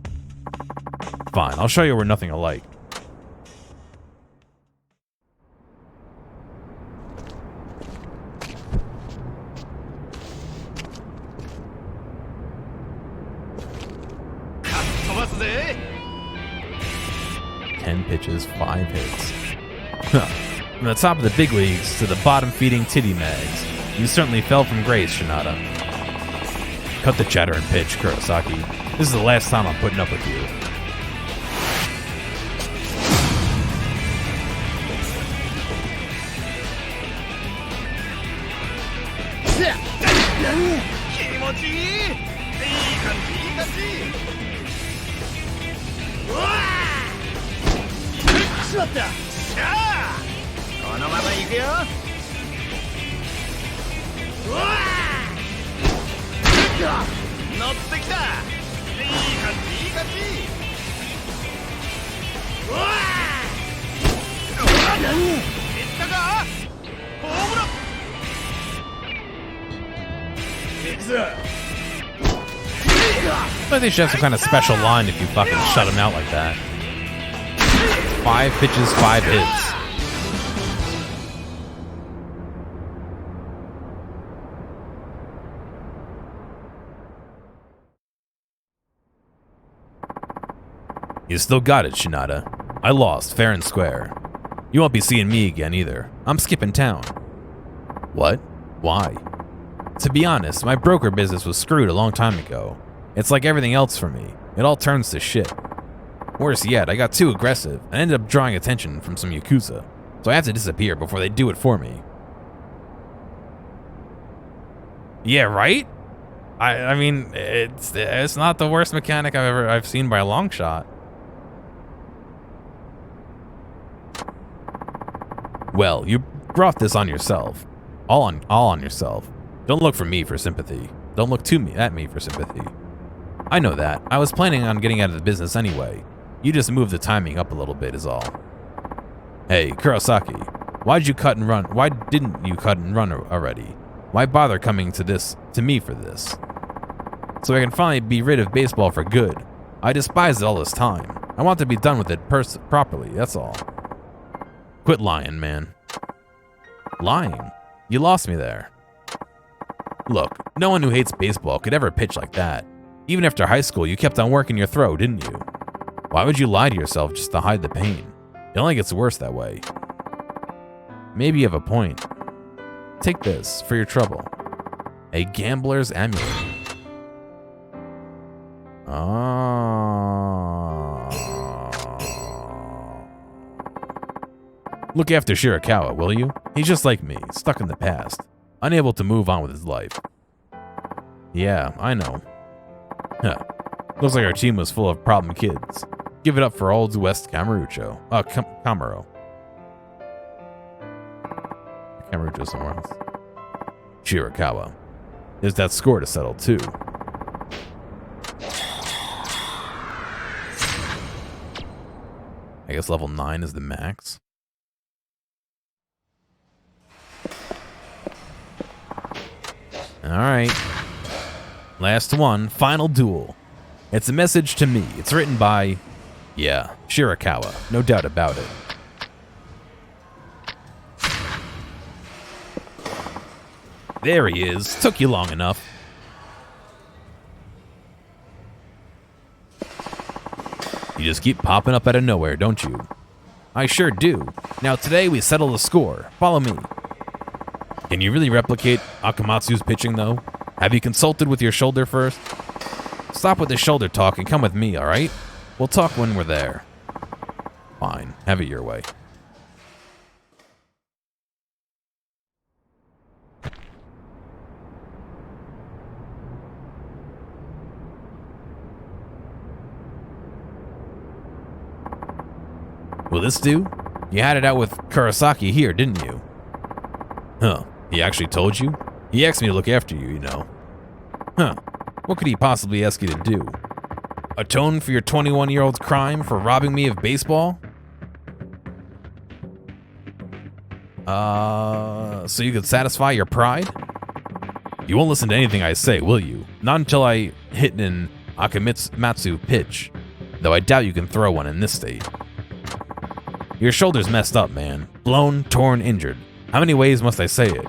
Fine, I'll show you we're nothing alike. Ten pitches, 5 hits. From the top of the big leagues to the bottom-feeding titty mags, you certainly fell from grace, Shinada. Cut the chatter and pitch, Kurosaki. This is the last time I'm putting up with you. I think they should have some kind of special line if you fucking shut him out like that. 5 pitches, 5 hits. You still got it, Shinada. I lost, fair and square. You won't be seeing me again either. I'm skipping town. What? Why? To be honest, my broker business was screwed a long time ago. It's like everything else for me. It all turns to shit. Worse yet, I got too aggressive and ended up drawing attention from some Yakuza, so I have to disappear before they do it for me. Yeah, right? I mean, it's not the worst mechanic I've seen by a long shot. Well, you brought this on yourself. All on yourself. Don't look for me for sympathy. Don't look at me for sympathy. I know that. I was planning on getting out of the business anyway. You just moved the timing up a little bit is all. Hey, Kurosaki, why didn't you cut and run already? Why bother coming to me for this? So I can finally be rid of baseball for good. I despised it all this time. I want to be done with it properly, that's all. Quit lying, man. Lying? You lost me there. Look, no one who hates baseball could ever pitch like that. Even after high school, you kept on working your throw, didn't you? Why would you lie to yourself just to hide the pain? It only gets worse that way. Maybe you have a point. Take this for your trouble. A gambler's amulet. Look after Shirakawa, will you? He's just like me, stuck in the past, unable to move on with his life. Yeah, I know. Huh. Looks like our team was full of problem kids. Give it up for old West Camarucho. Camaro. Camarucho somewhere else. Shirakawa. There's that score to settle too. I guess level 9 is the max. Alright. Last one, final duel. It's a message to me. It's written by, yeah, Shirakawa. No doubt about it. There he is. Took you long enough. You just keep popping up out of nowhere, don't you? I sure do. Now today we settle the score. Follow me. Can you really replicate Akamatsu's pitching, though? Have you consulted with your shoulder first? Stop with the shoulder talk and come with me, alright? We'll talk when we're there. Fine, have it your way. Will this do? You had it out with Kurosaki here, didn't you? Huh, he actually told you? He asked me to look after you, you know. Huh, what could he possibly ask you to do? Atone for your 21-year-old's crime for robbing me of baseball? So you could satisfy your pride? You won't listen to anything I say, will you? Not until I hit an Akamatsu pitch, though I doubt you can throw one in this state. Your shoulder's messed up, man. Blown, torn, injured. How many ways must I say it?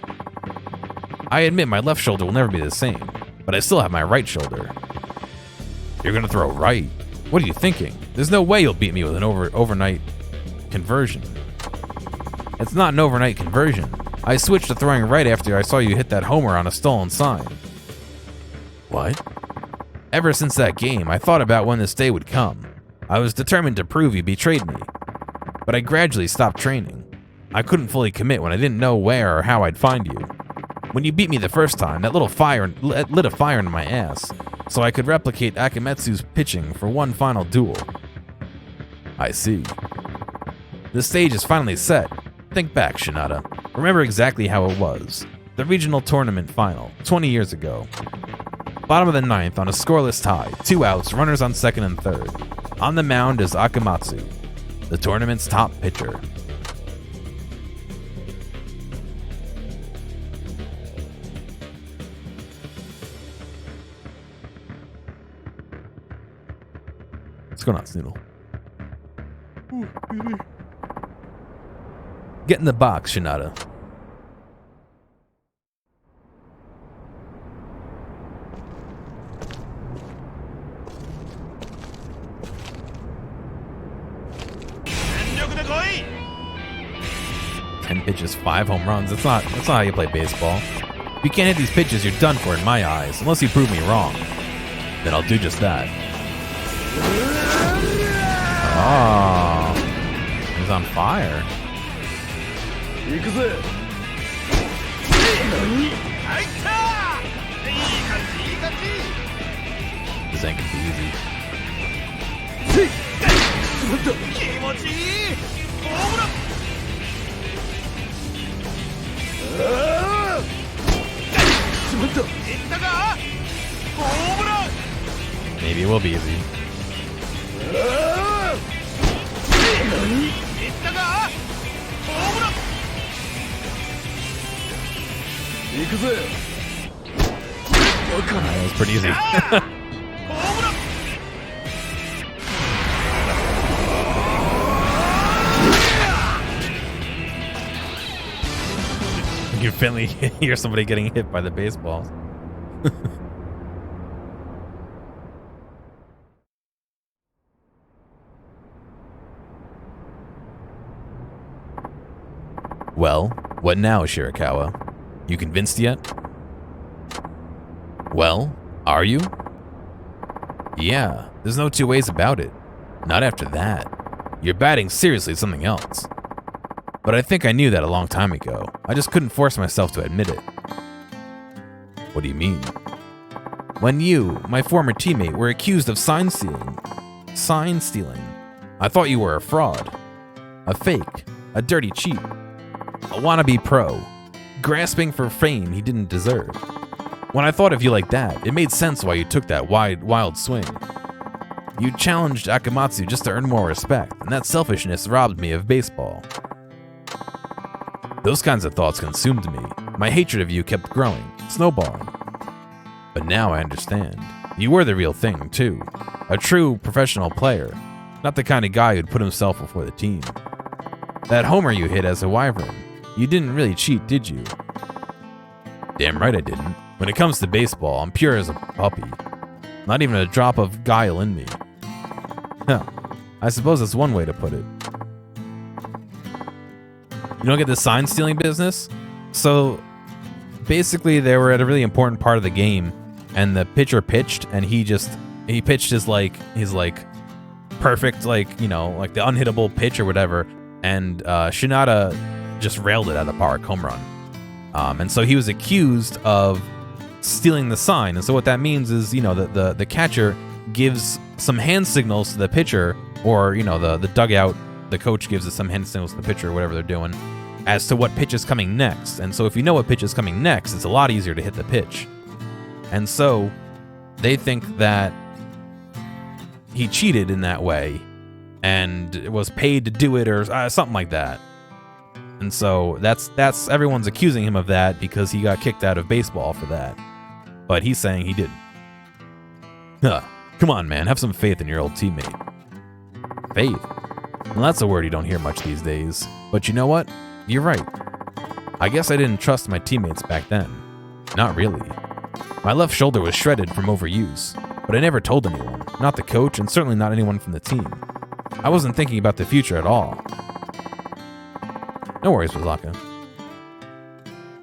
I admit my left shoulder will never be the same, but I still have my right shoulder. You're gonna throw right? What are you thinking? There's no way you'll beat me with an overnight conversion. It's not an overnight conversion. I switched to throwing right after I saw you hit that homer on a stolen sign. What? Ever since that game, I thought about when this day would come. I was determined to prove you betrayed me. But I gradually stopped training. I couldn't fully commit when I didn't know where or how I'd find you. When you beat me the first time, that little fire lit a fire in my ass, so I could replicate Akamatsu's pitching for one final duel. I see. The stage is finally set. Think back, Shinada. Remember exactly how it was. The regional tournament final, 20 years ago. Bottom of the ninth on a scoreless tie, 2 outs, runners on second and third. On the mound is Akamatsu, the tournament's top pitcher. What's going on, Snoodle? Get in the box, Shinada. Ten pitches, 5 home runs. That's not how you play baseball. If you can't hit these pitches, you're done for in my eyes. Unless you prove me wrong. Then I'll do just that. Oh. He's on fire. This ain't gonna be easy. Maybe it will be easy. That was pretty easy. You finally hear somebody getting hit by the baseballs. Well, what now, Shirakawa? You convinced yet? Well, are you? Yeah, there's no two ways about it. Not after that. You're batting seriously something else. But I think I knew that a long time ago. I just couldn't force myself to admit it. What do you mean? When you, my former teammate, were accused of sign stealing, I thought you were a fraud. A fake. A dirty cheat. A wannabe pro. Grasping for fame he didn't deserve. When I thought of you like that, it made sense why you took that wild swing. You challenged Akamatsu just to earn more respect, and that selfishness robbed me of baseball. Those kinds of thoughts consumed me. My hatred of you kept growing, snowballing. But now I understand. You were the real thing, too. A true professional player. Not the kind of guy who'd put himself before the team. That homer you hit as a wyvern, you didn't really cheat, did you? Damn right I didn't. When it comes to baseball, I'm pure as a puppy. Not even a drop of guile in me. Huh. I suppose that's one way to put it. You don't get the sign stealing business? So basically they were at a really important part of the game and the pitcher pitched and he pitched his perfect, like the unhittable pitch or whatever, and Shinada just railed it out of the park, home run. And so he was accused of stealing the sign. And so what that means is, the catcher gives some hand signals to the pitcher, or, the dugout, the coach gives us some hand signals to the pitcher, or whatever they're doing, as to what pitch is coming next. And so if you know what pitch is coming next, it's a lot easier to hit the pitch. And so they think that he cheated in that way and was paid to do it, or something like that. And so that's everyone's accusing him of that because he got kicked out of baseball for that. But he's saying he didn't. Huh. Come on, man. Have some faith in your old teammate. Faith? Well, that's a word you don't hear much these days. But you know what? You're right. I guess I didn't trust my teammates back then. Not really. My left shoulder was shredded from overuse, but I never told anyone. Not the coach, and certainly not anyone from the team. I wasn't thinking about the future at all. No worries, Wazaka.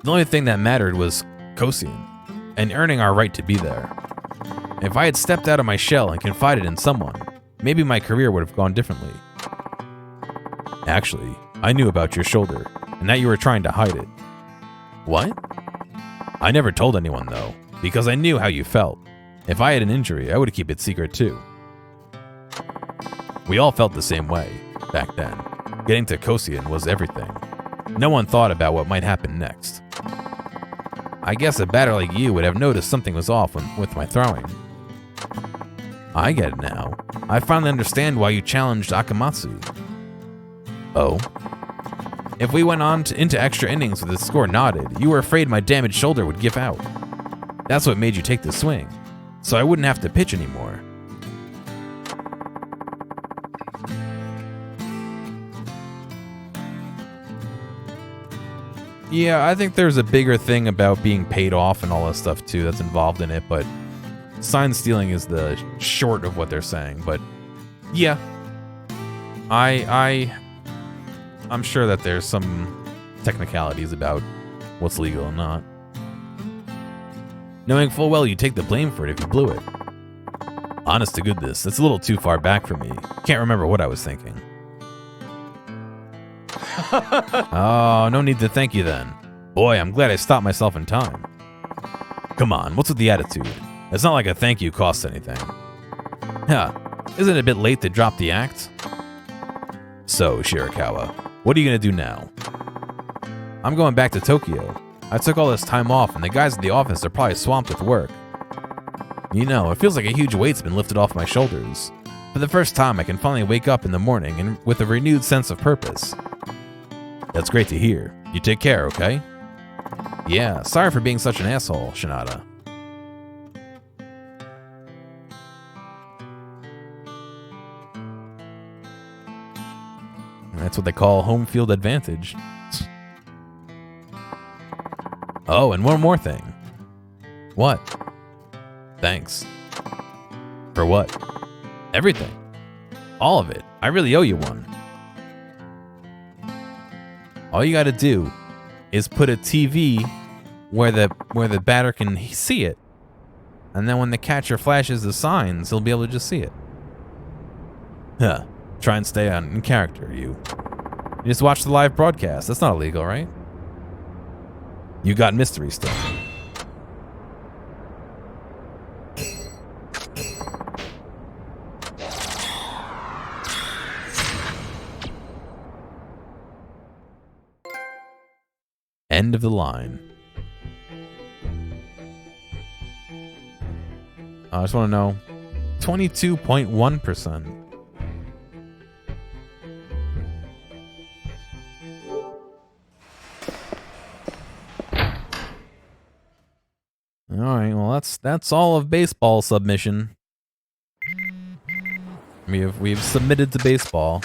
The only thing that mattered was Kosian, and earning our right to be there. If I had stepped out of my shell and confided in someone, maybe my career would have gone differently. Actually, I knew about your shoulder, and that you were trying to hide it. What? I never told anyone, though, because I knew how you felt. If I had an injury, I would keep it secret, too. We all felt the same way, back then. Getting to Kosian was everything. No one thought about what might happen next. I guess a batter like you would have noticed something was off with my throwing. I get it now. I finally understand why you challenged Akamatsu. Oh? If we went on into extra innings with the score knotted, you were afraid my damaged shoulder would give out. That's what made you take the swing, so I wouldn't have to pitch anymore. Yeah, I think there's a bigger thing about being paid off and all that stuff too that's involved in it, but sign stealing is the short of what they're saying. But yeah, I'm sure that there's some technicalities about what's legal and not. Knowing full well you take the blame for it if you blew it. Honest to goodness, it's a little too far back for me. Can't remember what I was thinking. Oh, no need to thank you then. Boy, I'm glad I stopped myself in time. Come on, what's with the attitude? It's not like a thank you costs anything. Huh, isn't it a bit late to drop the act? So, Shirakawa, what are you gonna do now? I'm going back to Tokyo. I took all this time off and the guys at the office are probably swamped with work. You know, it feels like a huge weight's been lifted off my shoulders. For the first time, I can finally wake up in the morning and with a renewed sense of purpose. That's great to hear. You take care, okay? Yeah, sorry for being such an asshole, Shinada. That's what they call home field advantage. Oh, and one more thing. What? Thanks. For what? Everything. All of it. I really owe you one. All you gotta do is put a TV where the batter can see it. And then when the catcher flashes the signs, he'll be able to just see it. Huh. Try and stay in character, you. You just watch the live broadcast. That's not illegal, right? You got mystery stuff. End of the line. I just want to know. 22.1%. All right, well that's all of baseball submission. We've submitted to baseball.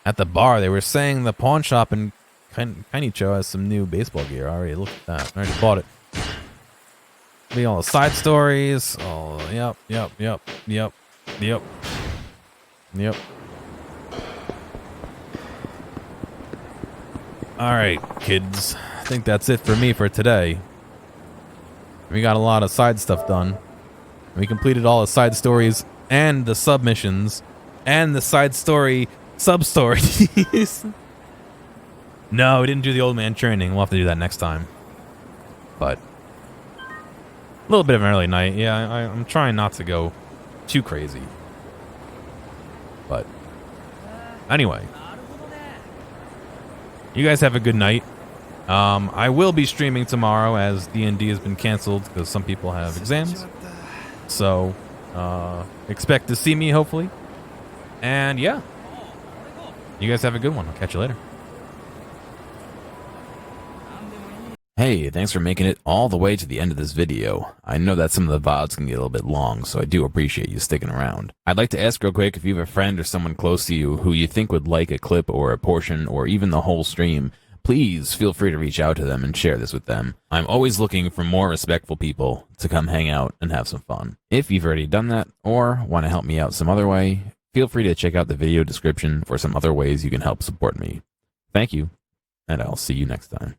At the bar, they were saying the pawn shop in Kainicho has some new baseball gear. I already looked at that. I already bought it. Be all the side stories. Oh, yep. All right, kids. I think that's it for me for today. We got a lot of side stuff done. We completed all the side stories and the submissions and the side story sub-stories. No, we didn't do the old man training. We'll have to do that next time. But a little bit of an early night. Yeah, I'm trying not to go too crazy. But anyway, you guys have a good night. I will be streaming tomorrow as D&D has been canceled because some people have exams. So expect to see me hopefully. And yeah. You guys have a good one. I'll catch you later. Hey, thanks for making it all the way to the end of this video. I know that some of the VODs can get a little bit long, so I do appreciate you sticking around. I'd like to ask real quick if you have a friend or someone close to you who you think would like a clip or a portion or even the whole stream, please feel free to reach out to them and share this with them. I'm always looking for more respectful people to come hang out and have some fun. If you've already done that or want to help me out some other way, feel free to check out the video description for some other ways you can help support me. Thank you, and I'll see you next time.